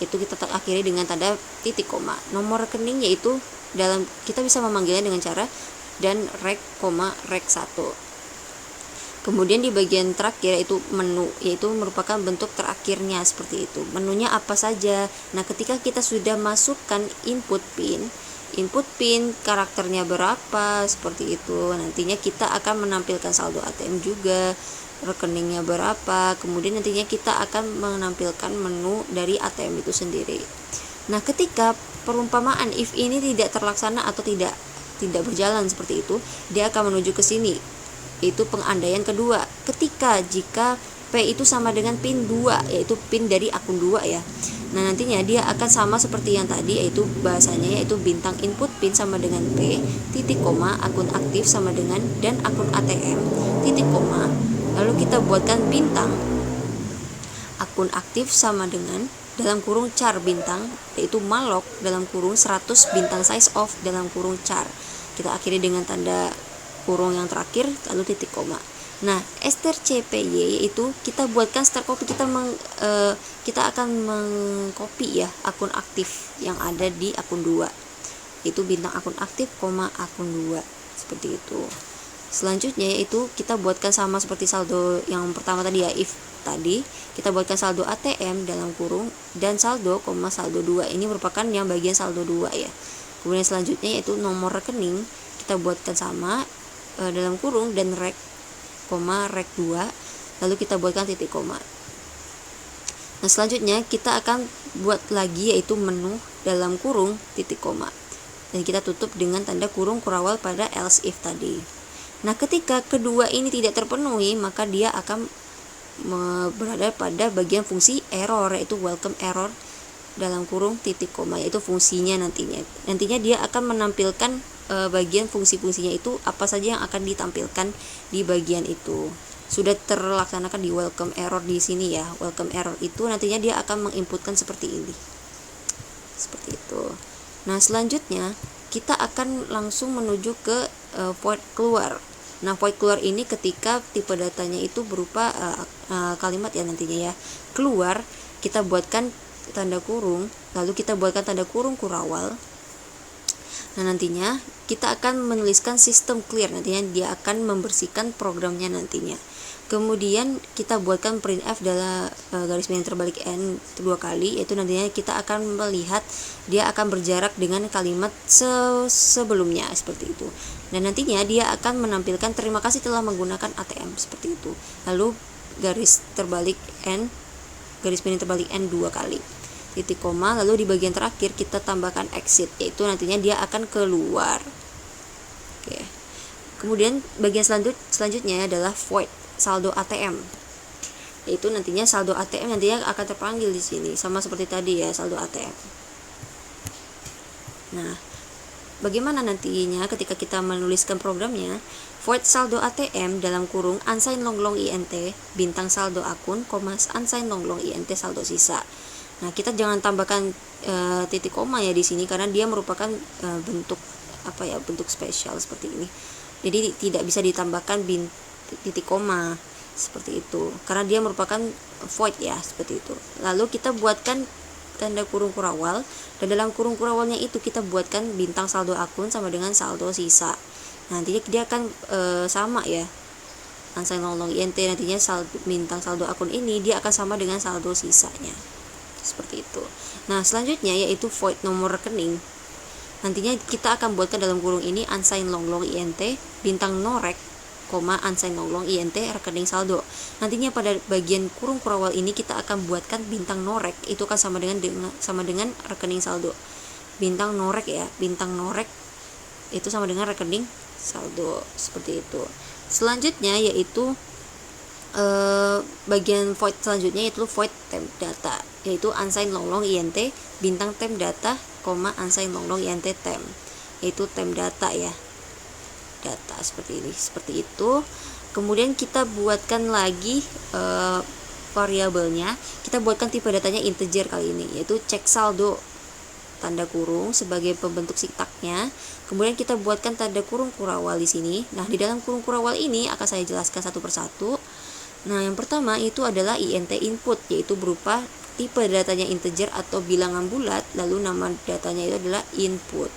Itu kita akhiri dengan tanda titik koma. Nomor rekening yaitu dalam kita bisa memanggilnya dengan cara dan rek, rek 1. Kemudian di bagian terakhir yaitu menu, yaitu merupakan bentuk terakhirnya seperti itu. Menunya apa saja? Nah, ketika kita sudah masukkan input pin karakternya berapa seperti itu. Nantinya kita akan menampilkan saldo ATM juga, rekeningnya berapa. Kemudian nantinya kita akan menampilkan menu dari ATM itu sendiri. Nah, ketika perumpamaan if ini tidak terlaksana atau tidak berjalan seperti itu, dia akan menuju ke sini, yaitu pengandaian kedua. Jika P itu sama dengan pin 2, yaitu pin dari akun 2 ya. Nah, nantinya dia akan sama seperti yang tadi, yaitu bahasanya yaitu bintang input pin sama dengan P titik koma akun aktif sama dengan dan akun ATM titik koma. Lalu kita buatkan bintang akun aktif sama dengan dalam kurung char bintang, yaitu malloc dalam kurung 100 bintang size of dalam kurung char. Kita akhiri dengan tanda kurung yang terakhir lalu titik koma. Nah, strcpy yaitu kita buatkan star copy, kita akan mengcopy ya akun aktif yang ada di akun 2, itu bintang akun aktif, akun 2 seperti itu. Selanjutnya yaitu kita buatkan sama seperti saldo yang pertama tadi ya, if tadi kita buatkan saldo ATM dalam kurung dan saldo, saldo 2. Ini merupakan yang bagian saldo 2 ya. Kemudian selanjutnya yaitu nomor rekening kita buatkan sama dalam kurung dan rek, rek 2, lalu kita buatkan titik koma. Nah, selanjutnya kita akan buat lagi yaitu menu dalam kurung titik koma, dan kita tutup dengan tanda kurung kurawal pada else if tadi. Nah, ketika kedua ini tidak terpenuhi, maka dia akan berada pada bagian fungsi error, yaitu welcome error dalam kurung titik koma, yaitu fungsinya nantinya dia akan menampilkan bagian fungsi-fungsinya itu apa saja yang akan ditampilkan di bagian itu. Sudah terlaksanakan di welcome error di sini ya. Welcome error itu nantinya dia akan menginputkan seperti ini. Seperti itu. Nah, selanjutnya kita akan langsung menuju ke void keluar. Nah, void keluar ini ketika tipe datanya itu berupa kalimat ya nantinya ya. Keluar, kita buatkan tanda kurung, lalu kita buatkan tanda kurung kurawal. Nah, nantinya kita akan menuliskan sistem clear, nantinya dia akan membersihkan programnya nantinya. Kemudian kita buatkan printf dalam garis miring terbalik n 2 kali, yaitu nantinya kita akan melihat dia akan berjarak dengan kalimat sebelumnya seperti itu. Dan nantinya dia akan menampilkan terima kasih telah menggunakan ATM seperti itu. Lalu garis terbalik n, garis miring terbalik n 2 kali. Titik koma, lalu di bagian terakhir kita tambahkan exit, yaitu nantinya dia akan keluar. Oke. Kemudian bagian selanjutnya adalah void saldo ATM. yaitu nantinya saldo ATM nantinya akan terpanggil di sini sama seperti tadi ya, saldo ATM. Nah, bagaimana nantinya ketika kita menuliskan programnya? Void saldo ATM dalam kurung unsigned long int bintang saldo akun, unsigned long int saldo sisa. Nah, kita jangan tambahkan titik koma ya di sini karena dia merupakan bentuk bentuk spesial seperti ini. Jadi tidak bisa ditambahkan titik koma seperti itu karena dia merupakan void ya, seperti itu. Lalu kita buatkan tanda kurung kurawal, dan dalam kurung kurawalnya itu kita buatkan bintang saldo akun sama dengan saldo sisa. Nantinya dia akan sama ya, unsigned long int nantinya bintang saldo akun ini dia akan sama dengan saldo sisanya, seperti itu. Nah, selanjutnya yaitu void nomor rekening. Nantinya kita akan buatkan dalam kurung ini unsigned long int bintang norek, unsigned long int rekening saldo. Nantinya pada bagian kurung kurawal ini kita akan buatkan bintang norek, itu akan sama dengan rekening saldo. Bintang norek ya, bintang norek itu sama dengan rekening saldo, seperti itu. Selanjutnya yaitu bagian void selanjutnya yaitu void temp data, yaitu unsigned long int bintang temp data, unsigned long int temp, yaitu temp data ya, data seperti ini, seperti itu. Kemudian kita buatkan lagi variabelnya, kita buatkan tipe datanya integer kali ini, yaitu cek saldo tanda kurung sebagai pembentuk sintaknya. Kemudian kita buatkan tanda kurung kurawal di sini. Nah, di dalam kurung kurawal ini akan saya jelaskan satu persatu. Nah, yang pertama itu adalah int input, yaitu berupa tipe datanya integer atau bilangan bulat, lalu nama datanya itu adalah input.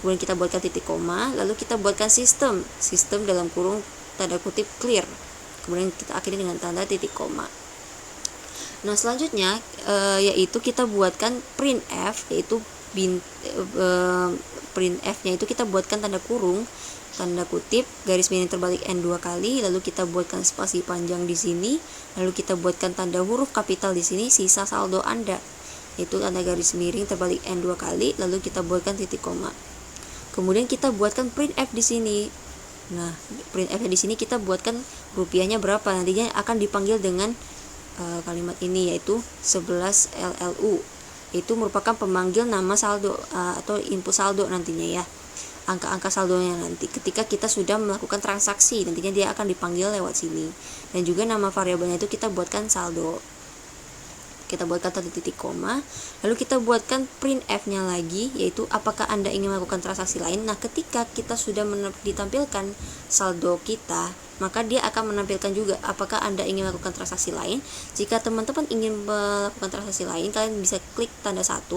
Kemudian kita buatkan titik koma, lalu kita buatkan sistem dalam kurung tanda kutip clear. Kemudian kita akhiri dengan tanda titik koma. Nah, selanjutnya yaitu kita buatkan printf, yaitu printf-nya itu kita buatkan tanda kurung, tanda kutip, garis miring terbalik n 2 kali, lalu kita buatkan spasi panjang di sini, lalu kita buatkan tanda huruf kapital di sini, sisa saldo Anda, yaitu tanda garis miring terbalik n 2 kali, lalu kita buatkan titik koma. Kemudian kita buatkan printf di sini. Nah, printf di sini kita buatkan rupiahnya berapa, nantinya akan dipanggil dengan kalimat ini, yaitu 11 LLU, itu merupakan pemanggil nama saldo atau input saldo nantinya ya, angka-angka saldonya nanti ketika kita sudah melakukan transaksi, nantinya dia akan dipanggil lewat sini. Dan juga nama variabelnya itu kita buatkan saldo, kita buatkan tanda titik koma, lalu kita buatkan printf-nya lagi, yaitu apakah Anda ingin melakukan transaksi lain. Nah, ketika kita sudah ditampilkan saldo kita, maka dia akan menampilkan juga apakah Anda ingin melakukan transaksi lain. Jika teman-teman ingin melakukan transaksi lain, kalian bisa klik tanda 1,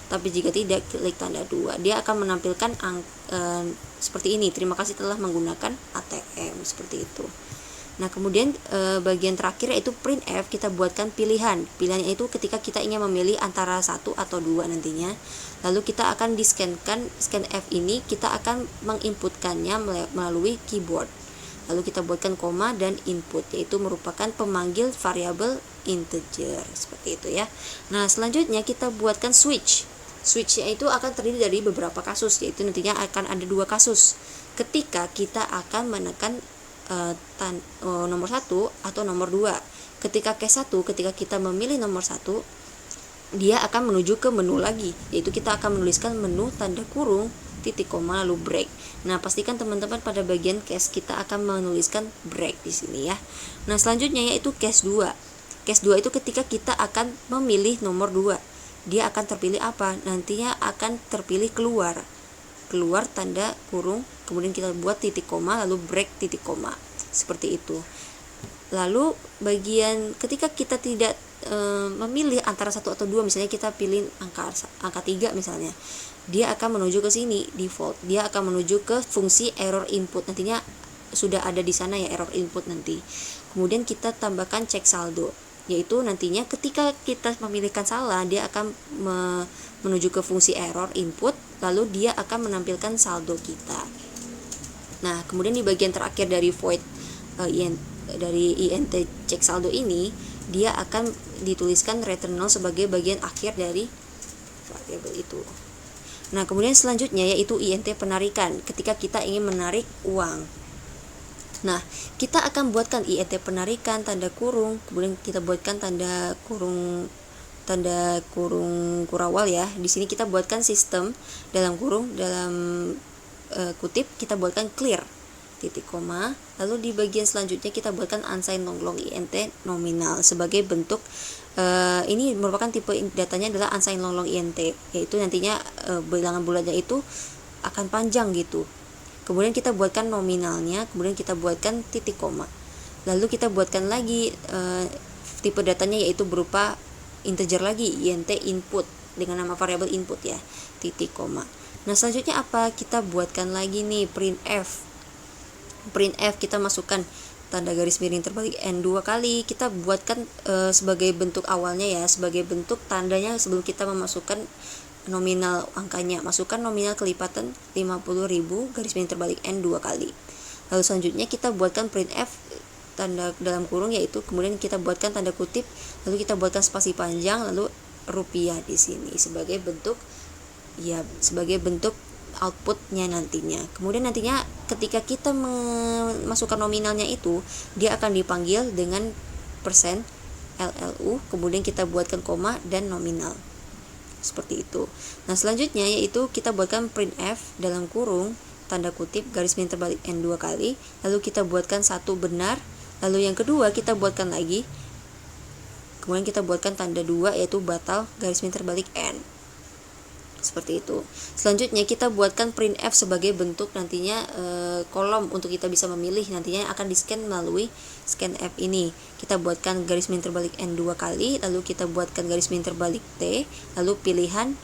tapi jika tidak, klik tanda 2. Dia akan menampilkan seperti ini, terima kasih telah menggunakan ATM, seperti itu. Nah, kemudian bagian terakhir yaitu printf, kita buatkan pilihannya itu ketika kita ingin memilih antara 1 atau 2 nantinya. Lalu kita akan scanf ini kita akan menginputkannya melalui keyboard. Lalu kita buatkan koma dan input, yaitu merupakan pemanggil variabel integer, seperti itu ya. Nah, selanjutnya kita buatkan switch-nya itu akan terdiri dari beberapa kasus, yaitu nantinya akan ada 2 kasus ketika kita akan menekan nomor 1 atau nomor 2. Ketika case 1, ketika kita memilih nomor 1, dia akan menuju ke menu lagi, yaitu kita akan menuliskan menu tanda kurung titik koma lalu break. Nah, pastikan teman-teman pada bagian case kita akan menuliskan break di sini ya. Nah, selanjutnya yaitu case 2. Case 2 itu ketika kita akan memilih nomor 2. Dia akan terpilih apa? Nantinya akan terpilih keluar tanda kurung, kemudian kita buat titik koma lalu break titik koma, seperti itu. Lalu bagian ketika kita tidak memilih antara 1 atau 2, misalnya kita pilih angka 3 misalnya, dia akan menuju ke sini default, dia akan menuju ke fungsi error input, nantinya sudah ada di sana ya error input nanti. Kemudian kita tambahkan cek saldo, yaitu nantinya ketika kita memilihkan salah, dia akan menuju ke fungsi error input, lalu dia akan menampilkan saldo kita. Nah, kemudian di bagian terakhir dari void dari int cek saldo ini, dia akan dituliskan return null sebagai bagian akhir dari variabel itu. Nah, kemudian selanjutnya yaitu int penarikan, ketika kita ingin menarik uang. Nah, kita akan buatkan INT penarikan tanda kurung, kemudian kita buatkan tanda kurung kurawal ya. Di sini kita buatkan sistem dalam kurung kutip kita buatkan clear titik koma, lalu di bagian selanjutnya kita buatkan unsigned long int nominal sebagai bentuk ini merupakan tipe datanya adalah unsigned long int, yaitu nantinya bilangan bulatnya itu akan panjang gitu. Kemudian kita buatkan nominalnya, kemudian kita buatkan titik koma, lalu kita buatkan lagi tipe datanya yaitu berupa integer lagi, int input dengan nama variabel input ya, titik koma. Nah selanjutnya apa? Kita buatkan lagi nih printf kita masukkan tanda garis miring terbalik n 2 kali, kita buatkan sebagai bentuk awalnya ya, sebagai bentuk tandanya sebelum kita memasukkan nominal angkanya, masukkan nominal kelipatan 50.000 garis miring terbalik n 2 kali. Lalu selanjutnya kita buatkan printf tanda dalam kurung, yaitu kemudian kita buatkan tanda kutip, lalu kita buatkan spasi panjang, lalu rupiah di sini sebagai bentuk outputnya nantinya. Kemudian nantinya ketika kita memasukkan nominalnya itu, dia akan dipanggil dengan persen LLU, kemudian kita buatkan koma dan nominal seperti itu. Nah selanjutnya yaitu kita buatkan printf dalam kurung tanda kutip garis miring terbalik n 2 kali, lalu kita buatkan satu benar, lalu yang kedua kita buatkan lagi, kemudian kita buatkan tanda 2 yaitu batal garis miring terbalik n, seperti itu. Selanjutnya kita buatkan printf sebagai bentuk nantinya kolom untuk kita bisa memilih, nantinya akan di scan melalui scanf ini. Kita buatkan garis miring terbalik n 2 kali, lalu kita buatkan garis miring terbalik t, lalu pilihan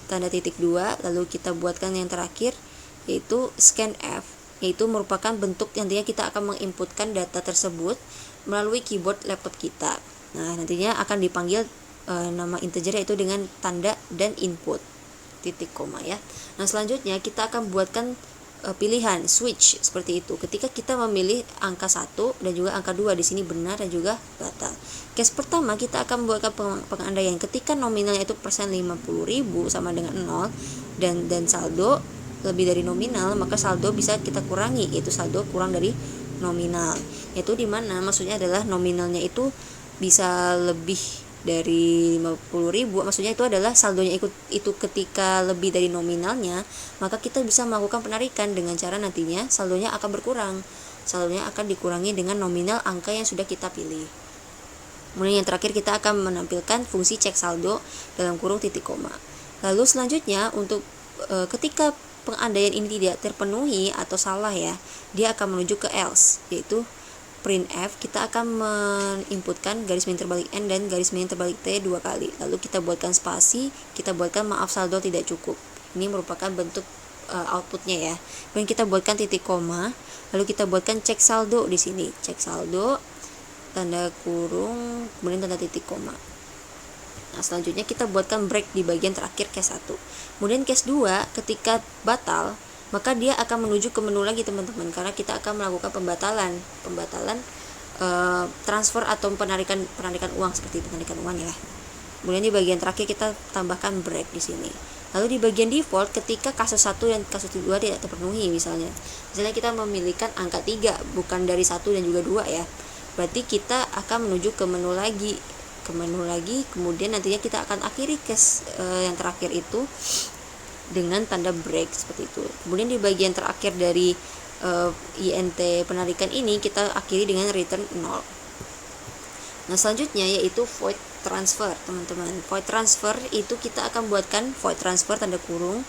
tanda titik 2, lalu kita buatkan yang terakhir yaitu scanf, yaitu merupakan bentuk nantinya kita akan menginputkan data tersebut melalui keyboard laptop kita. Nah nantinya akan dipanggil nama integer yaitu dengan tanda dan input titik koma ya. Nah selanjutnya kita akan buatkan pilihan switch seperti itu. Ketika kita memilih angka 1 dan juga angka 2, di sini benar dan juga batal. Case pertama kita akan membuatkan pengandaian ketika nominalnya itu persen 50.000 sama dengan 0 dan saldo lebih dari nominal, maka saldo bisa kita kurangi, yaitu saldo kurang dari nominal. Yaitu dimana maksudnya adalah nominalnya itu bisa lebih dari 50.000, maksudnya itu adalah saldonya itu ketika lebih dari nominalnya, maka kita bisa melakukan penarikan dengan cara nantinya saldonya akan berkurang, saldonya akan dikurangi dengan nominal angka yang sudah kita pilih. Kemudian yang terakhir kita akan menampilkan fungsi cek saldo dalam kurung titik koma. Lalu selanjutnya untuk ketika pengandaian ini tidak terpenuhi atau salah ya, dia akan menuju ke else, yaitu printf kita akan menginputkan garis miring terbalik n dan garis miring terbalik t 2 kali, lalu kita buatkan spasi, kita buatkan maaf saldo tidak cukup. Ini merupakan bentuk outputnya ya. Kemudian kita buatkan titik koma, lalu kita buatkan cek saldo di sini, cek saldo tanda kurung kemudian tanda titik koma. Nah selanjutnya kita buatkan break di bagian terakhir case 1. Kemudian case 2 ketika batal, maka dia akan menuju ke menu lagi teman-teman, karena kita akan melakukan pembatalan transfer atau penarikan uang, seperti penarikan uang ya. Kemudian di bagian terakhir kita tambahkan break di sini. Lalu di bagian default ketika kasus 1 dan kasus 2 tidak terpenuhi, misalnya kita memilihkan angka 3 bukan dari 1 dan juga 2 ya, berarti kita akan menuju ke menu lagi, kemudian nantinya kita akan akhiri case yang terakhir itu dengan tanda break seperti itu. Kemudian di bagian terakhir dari int penarikan ini kita akhiri dengan return 0. Nah selanjutnya yaitu void transfer teman-teman. Void transfer itu kita akan buatkan void transfer tanda kurung,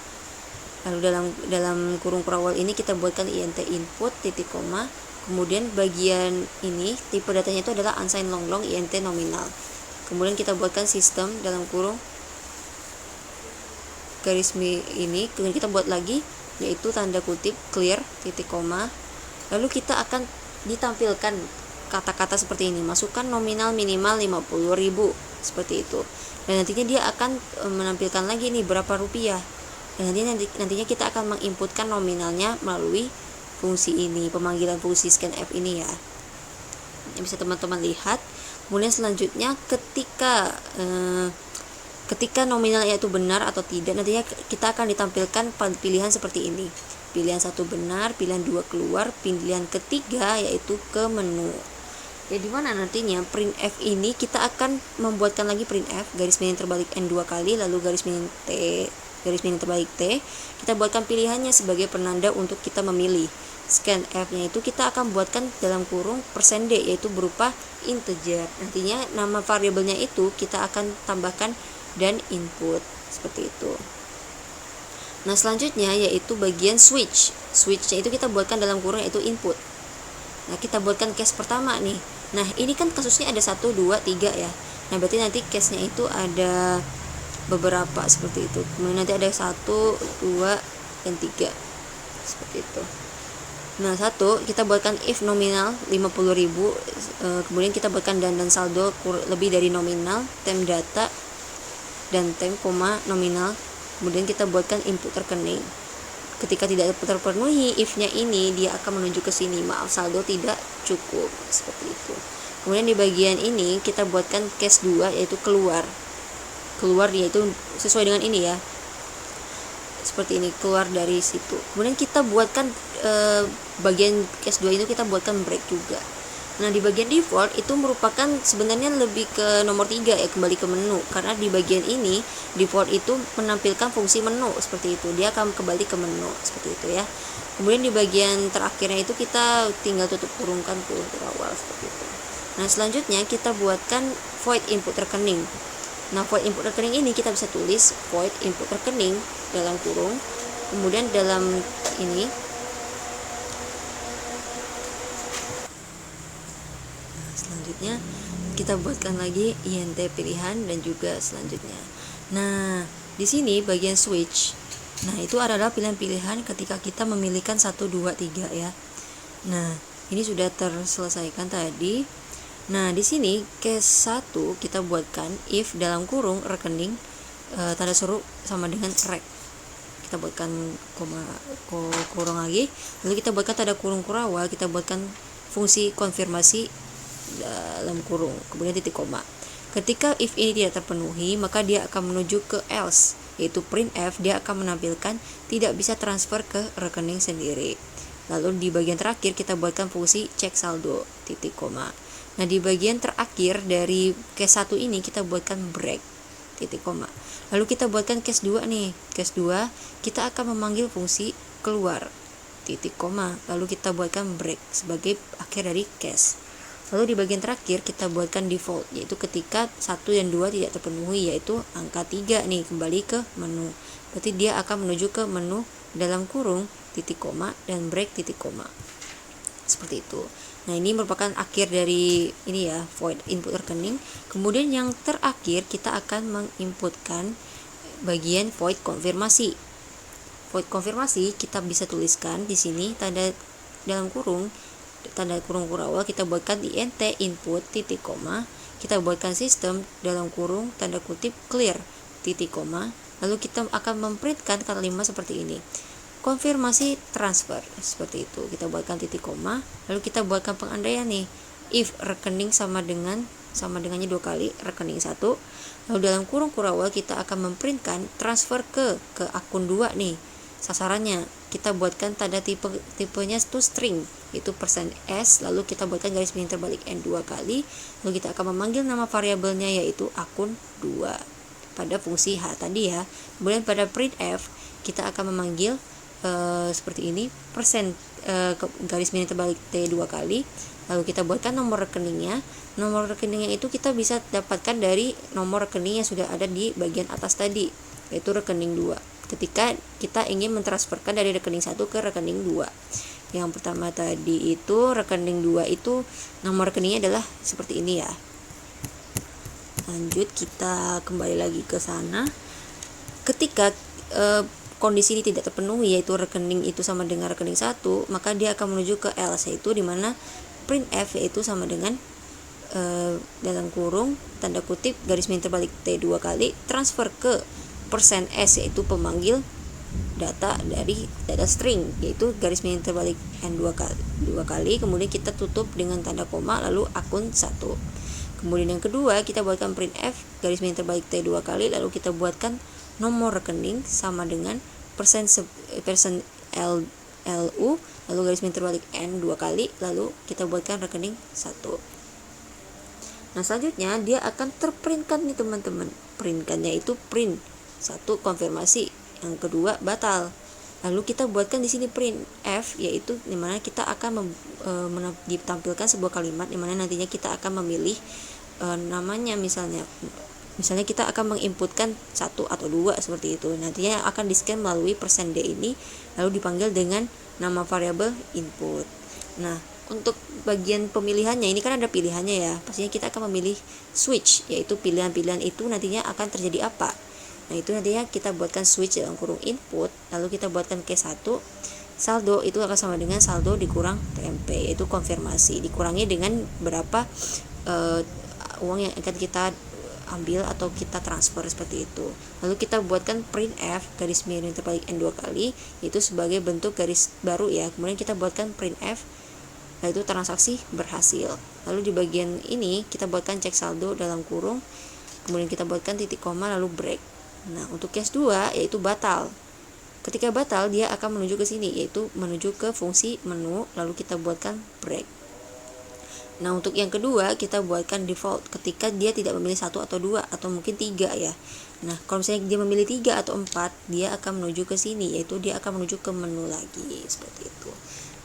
lalu dalam kurung kurawal ini kita buatkan int input titik koma, kemudian bagian ini tipe datanya itu adalah unsigned long int nominal, kemudian kita buatkan sistem dalam kurung garis ini, kemudian kita buat lagi yaitu tanda kutip clear titik koma, lalu kita akan ditampilkan kata-kata seperti ini, masukkan nominal minimal 50.000 seperti itu, dan nantinya dia akan menampilkan lagi nih berapa rupiah, dan nantinya kita akan menginputkan nominalnya melalui fungsi ini, pemanggilan fungsi scanf ini ya, yang bisa teman-teman lihat. Kemudian selanjutnya ketika nominalnya itu benar atau tidak, nantinya kita akan ditampilkan pilihan seperti ini. pilihan 1 benar, pilihan 2 keluar, pilihan ketiga yaitu ke menu. Ya, dimana nantinya printf ini kita akan membuatkan lagi printf garis miring terbalik n 2 kali, lalu garis miring terbalik t, kita buatkan pilihannya sebagai penanda untuk kita memilih. Scanf nya itu kita akan buatkan dalam kurung %d, yaitu berupa integer. Nantinya nama variabelnya itu kita akan tambahkan dan input seperti itu. Nah, selanjutnya yaitu bagian switch. Switch-nya itu kita buatkan dalam kurung yaitu input. Nah, kita buatkan case pertama nih. Nah, ini kan kasusnya ada 1, 2, 3 ya. Nah, berarti nanti case-nya itu ada beberapa seperti itu. Kemudian nanti ada 1, 2, dan 3. Seperti itu. Nah, 1 kita buatkan if nominal 50.000, kemudian kita buatkan dan saldo lebih dari nominal, tem data dan tem koma nominal. Kemudian kita buatkan input rekening. Ketika tidak terpenuhi if-nya ini, dia akan menuju ke sini, maaf saldo tidak cukup, seperti itu. Kemudian di bagian ini kita buatkan case 2 yaitu keluar yaitu sesuai dengan ini ya, seperti ini, keluar dari situ. Kemudian kita buatkan bagian case 2 itu kita buatkan break juga. Nah, di bagian default itu merupakan sebenarnya lebih ke nomor 3 ya, kembali ke menu, karena di bagian ini default itu menampilkan fungsi menu seperti itu, dia akan kembali ke menu seperti itu ya. Kemudian di bagian terakhirnya itu kita tinggal tutup kurungkan kurung awal seperti itu. Nah, selanjutnya kita buatkan void input rekening. Nah, void input rekening ini kita bisa tulis void input rekening dalam kurung, kemudian dalam ini selanjutnya kita buatkan lagi int pilihan dan juga selanjutnya. Nah, di sini bagian switch. Nah, itu adalah pilihan-pilihan ketika kita memilihkan 1, 2, 3 ya. Nah, ini sudah terselesaikan tadi. Nah, di sini case 1 kita buatkan if dalam kurung rekening tanda seru sama dengan rek. Kita buatkan kurung lagi, lalu kita buatkan tanda kurung kurawal, kita buatkan fungsi konfirmasi dalam kurung, kemudian titik koma. Ketika if ini tidak terpenuhi, maka dia akan menuju ke else, yaitu printf, dia akan menampilkan tidak bisa transfer ke rekening sendiri. Lalu di bagian terakhir kita buatkan fungsi cek saldo, titik koma. Nah, di bagian terakhir dari case 1 ini kita buatkan break, titik koma. Lalu kita buatkan case 2 nih. Case 2 kita akan memanggil fungsi keluar, titik koma. Lalu kita buatkan break sebagai akhir dari case. Lalu di bagian terakhir kita buatkan default, yaitu ketika 1 dan 2 tidak terpenuhi, yaitu angka 3 nih, kembali ke menu. Berarti dia akan menuju ke menu dalam kurung titik koma dan break titik koma. Seperti itu. Nah, ini merupakan akhir dari ini ya, void input rekening. Kemudian yang terakhir kita akan menginputkan bagian void konfirmasi. Void konfirmasi kita bisa tuliskan di sini tanda dalam kurung, tanda kurung kurawal kita buatkan int input titik koma, kita buatkan sistem dalam kurung tanda kutip clear titik koma, lalu kita akan memprintkan kalimat seperti ini, konfirmasi transfer, seperti itu. Kita buatkan titik koma, lalu kita buatkan pengandaian nih, if rekening sama dengannya 2 kali rekening 1, lalu dalam kurung kurawal kita akan memprintkan transfer ke akun 2 nih. Sasarannya kita buatkan tanda tipenya itu string, itu %s, lalu kita buatkan garis miring terbalik n 2 kali, lalu kita akan memanggil nama variabelnya yaitu akun 2 pada fungsi h tadi ya. Kemudian pada printf kita akan memanggil seperti ini, garis miring terbalik t 2 kali, lalu kita buatkan nomor rekeningnya. Nomor rekeningnya itu kita bisa dapatkan dari nomor rekening yang sudah ada di bagian atas tadi, yaitu rekening 2, ketika kita ingin mentransferkan dari rekening 1 ke rekening 2. Yang pertama tadi itu rekening 2 itu nomor rekeningnya adalah seperti ini ya. Lanjut, kita kembali lagi ke sana. Ketika kondisi ini tidak terpenuhi, yaitu rekening itu sama dengan rekening 1, maka dia akan menuju ke else, yaitu dimana printf yaitu sama dengan dalam kurung tanda kutip garis miring terbalik t 2 kali transfer ke %s, yaitu pemanggil data dari data string, yaitu garis miring terbalik n 2 kali, kemudian kita tutup dengan tanda koma lalu akun 1. Kemudian yang kedua kita buatkan printf garis miring terbalik t 2 kali, lalu kita buatkan nomor rekening sama dengan %l LU, lalu garis miring terbalik N 2 kali, lalu kita buatkan rekening 1. Nah selanjutnya dia akan terprintkan nih teman-teman. Printkannya itu print 1 konfirmasi, yang kedua batal. Lalu kita buatkan di sini print F, yaitu dimana kita akan ditampilkan sebuah kalimat dimana nantinya kita akan memilih namanya, misalnya kita akan menginputkan 1 atau 2 seperti itu. Nantinya akan di-scan melalui %d ini, lalu dipanggil dengan nama variabel input. Nah untuk bagian pemilihannya ini kan ada pilihannya ya, pastinya kita akan memilih switch, yaitu pilihan-pilihan itu nantinya akan terjadi apa. Nah itu nantinya kita buatkan switch dalam kurung input, lalu kita buatkan case 1, saldo itu akan sama dengan saldo dikurang TMP, yaitu konfirmasi, dikurangi dengan berapa uang yang akan kita ambil atau kita transfer seperti itu. Lalu kita buatkan printf garis miring terbalik N 2 kali, yaitu sebagai bentuk garis baru ya. Kemudian kita buatkan printf, yaitu transaksi berhasil. Lalu di bagian ini kita buatkan cek saldo dalam kurung, kemudian kita buatkan titik koma lalu break. Nah untuk case 2 yaitu batal. Ketika batal dia akan menuju ke sini, yaitu menuju ke fungsi menu, lalu kita buatkan break. Nah untuk yang kedua kita buatkan default ketika dia tidak memilih 1 atau 2 atau mungkin 3 ya. Nah kalau misalnya dia memilih 3 atau 4, dia akan menuju ke sini, yaitu dia akan menuju ke menu lagi seperti itu.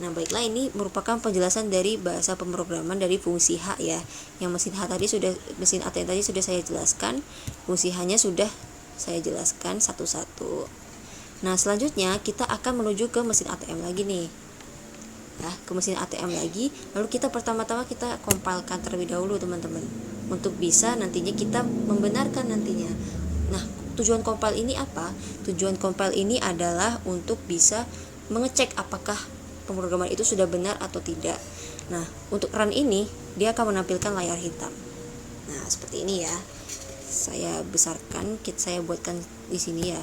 Nah baiklah, ini merupakan penjelasan dari bahasa pemrograman dari fungsi H ya. Yang mesin ATM tadi sudah saya jelaskan, fungsi H-nya sudah saya jelaskan satu-satu. Nah selanjutnya kita akan menuju ke mesin ATM lagi nih. Nah, ke mesin ATM lagi, lalu kita pertama-tama kita compile-kan terlebih dahulu teman-teman, untuk bisa nantinya kita membenarkan nantinya. Nah tujuan compile ini apa? Tujuan compile ini adalah untuk bisa mengecek apakah pemrograman itu sudah benar atau tidak. Nah untuk run ini dia akan menampilkan layar hitam. Nah seperti ini ya. Saya besarkan, saya buatkan di sini ya.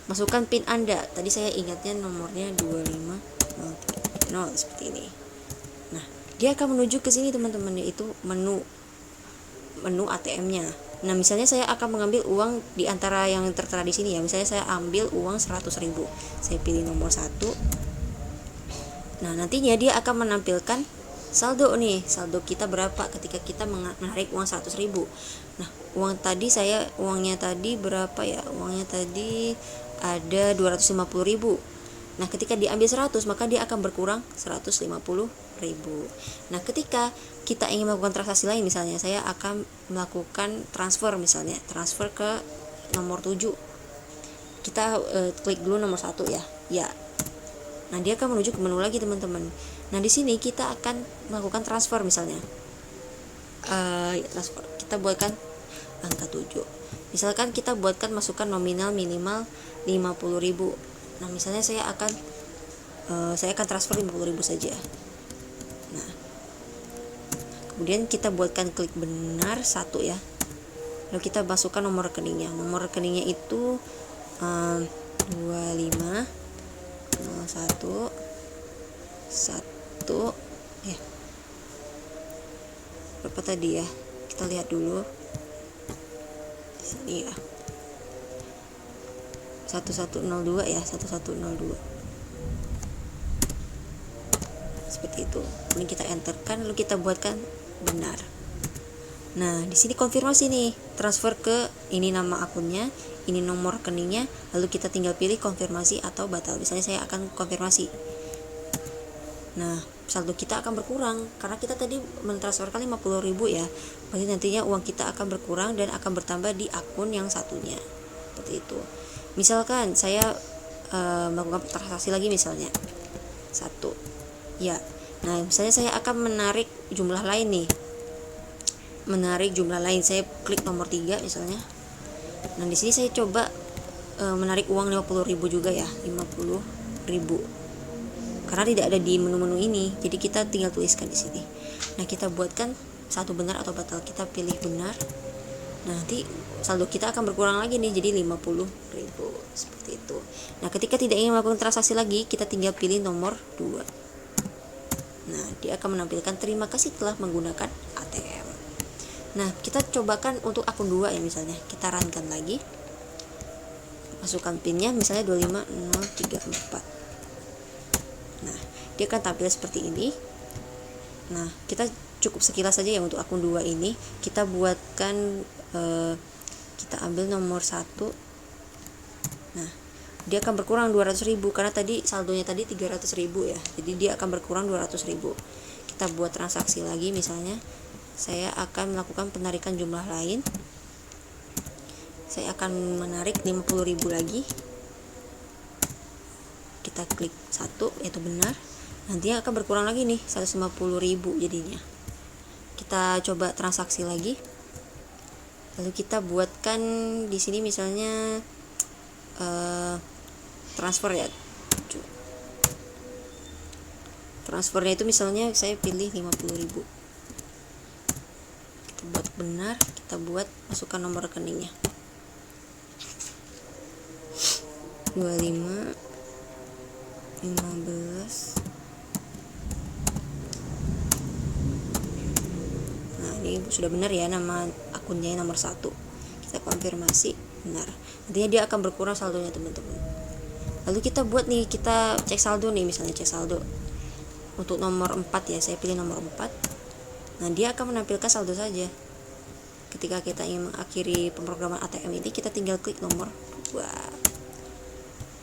Masukkan pin Anda. Tadi saya ingatnya nomornya 2503 seperti ini. Nah, dia akan menuju ke sini teman-teman, yaitu menu ATM-nya. Nah, misalnya saya akan mengambil uang di antara yang tertera di sini ya. Misalnya saya ambil uang 100.000. Saya pilih nomor 1. Nah, nantinya dia akan menampilkan saldo nih. Saldo kita berapa ketika kita menarik uang 100.000. Nah, uangnya tadi berapa ya? Uangnya tadi ada 250.000. Nah ketika diambil 100, maka dia akan berkurang 150.000. Nah ketika kita ingin melakukan transaksi lain, misalnya saya akan melakukan transfer, misalnya transfer ke nomor 7, kita klik dulu nomor 1 ya. Nah dia akan menuju ke menu lagi teman-teman. Nah di sini kita akan melakukan transfer, misalnya transfer, kita buatkan angka 7. Misalkan kita buatkan masukkan nominal minimal 50.000. Nah misalnya saya akan transfer 50.000 saja. Nah kemudian kita buatkan klik benar 1 ya. Lalu kita masukkan nomor rekeningnya. Nomor rekeningnya itu 25 01 1 ya. Berapa tadi ya? Kita lihat dulu di sini ya. 1102 ya, 1102 seperti itu. Kemudian kita enterkan, lalu kita buatkan benar. Nah di sini konfirmasi nih, transfer ke ini nama akunnya, ini nomor rekeningnya, lalu kita tinggal pilih konfirmasi atau batal. Misalnya saya akan konfirmasi. Nah saldo kita akan berkurang karena kita tadi mentransferkan 50.000 ya. Berarti nantinya uang kita akan berkurang dan akan bertambah di akun yang satunya. Seperti itu. Misalkan saya melakukan transaksi lagi, misalnya 1 ya. Nah misalnya saya akan menarik jumlah lain nih, saya klik nomor 3 misalnya. Nah di sini saya coba menarik uang 50.000 juga ya, 50.000 karena tidak ada di menu-menu ini, jadi kita tinggal tuliskan di sini. Nah kita buatkan 1 benar atau batal, kita pilih benar. Nanti saldo kita akan berkurang lagi nih, jadi 50.000 seperti itu. Nah ketika tidak ingin melakukan transaksi lagi, kita tinggal pilih nomor 2. Nah dia akan menampilkan terima kasih telah menggunakan ATM. Nah kita cobakan untuk akun 2 ya, misalnya kita runkan lagi, masukkan pinnya misalnya 25034. dia akan tampil seperti ini. Nah, kita cukup sekilas saja ya untuk akun 2 ini. Kita buatkan kita ambil nomor 1. Nah, dia akan berkurang 200.000 karena tadi saldonya tadi 300.000 ya. Jadi dia akan berkurang 200.000. Kita buat transaksi lagi, misalnya saya akan melakukan penarikan jumlah lain. Saya akan menarik 50.000 lagi. Kita klik 1 yaitu benar. Nanti akan berkurang lagi nih 150.000 jadinya. Kita coba transaksi lagi. Lalu kita buatkan di sini misalnya transfer ya. Transfernya itu misalnya saya pilih 50.000. Kita buat benar, kita buat masukkan nomor rekeningnya. 25 15. Nah, ini sudah benar ya, nama akunnya nomor 1. Kita konfirmasi benar. Nantinya dia akan berkurang saldonya teman-teman. Lalu kita buat nih, kita cek saldo nih, misalnya cek saldo untuk nomor 4 ya, saya pilih nomor 4. Nah, dia akan menampilkan saldo saja. Ketika kita ingin mengakhiri pemrograman ATM ini, kita tinggal klik nomor 2.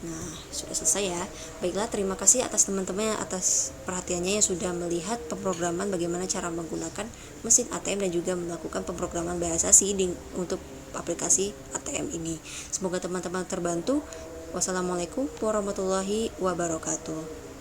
Nah, sudah selesai ya. Baiklah, terima kasih atas teman-teman atas perhatiannya yang sudah melihat pemrograman bagaimana cara menggunakan mesin ATM dan juga melakukan pemrograman bahasa C untuk aplikasi ATM ini. Semoga teman-teman terbantu. Wassalamualaikum warahmatullahi wabarakatuh.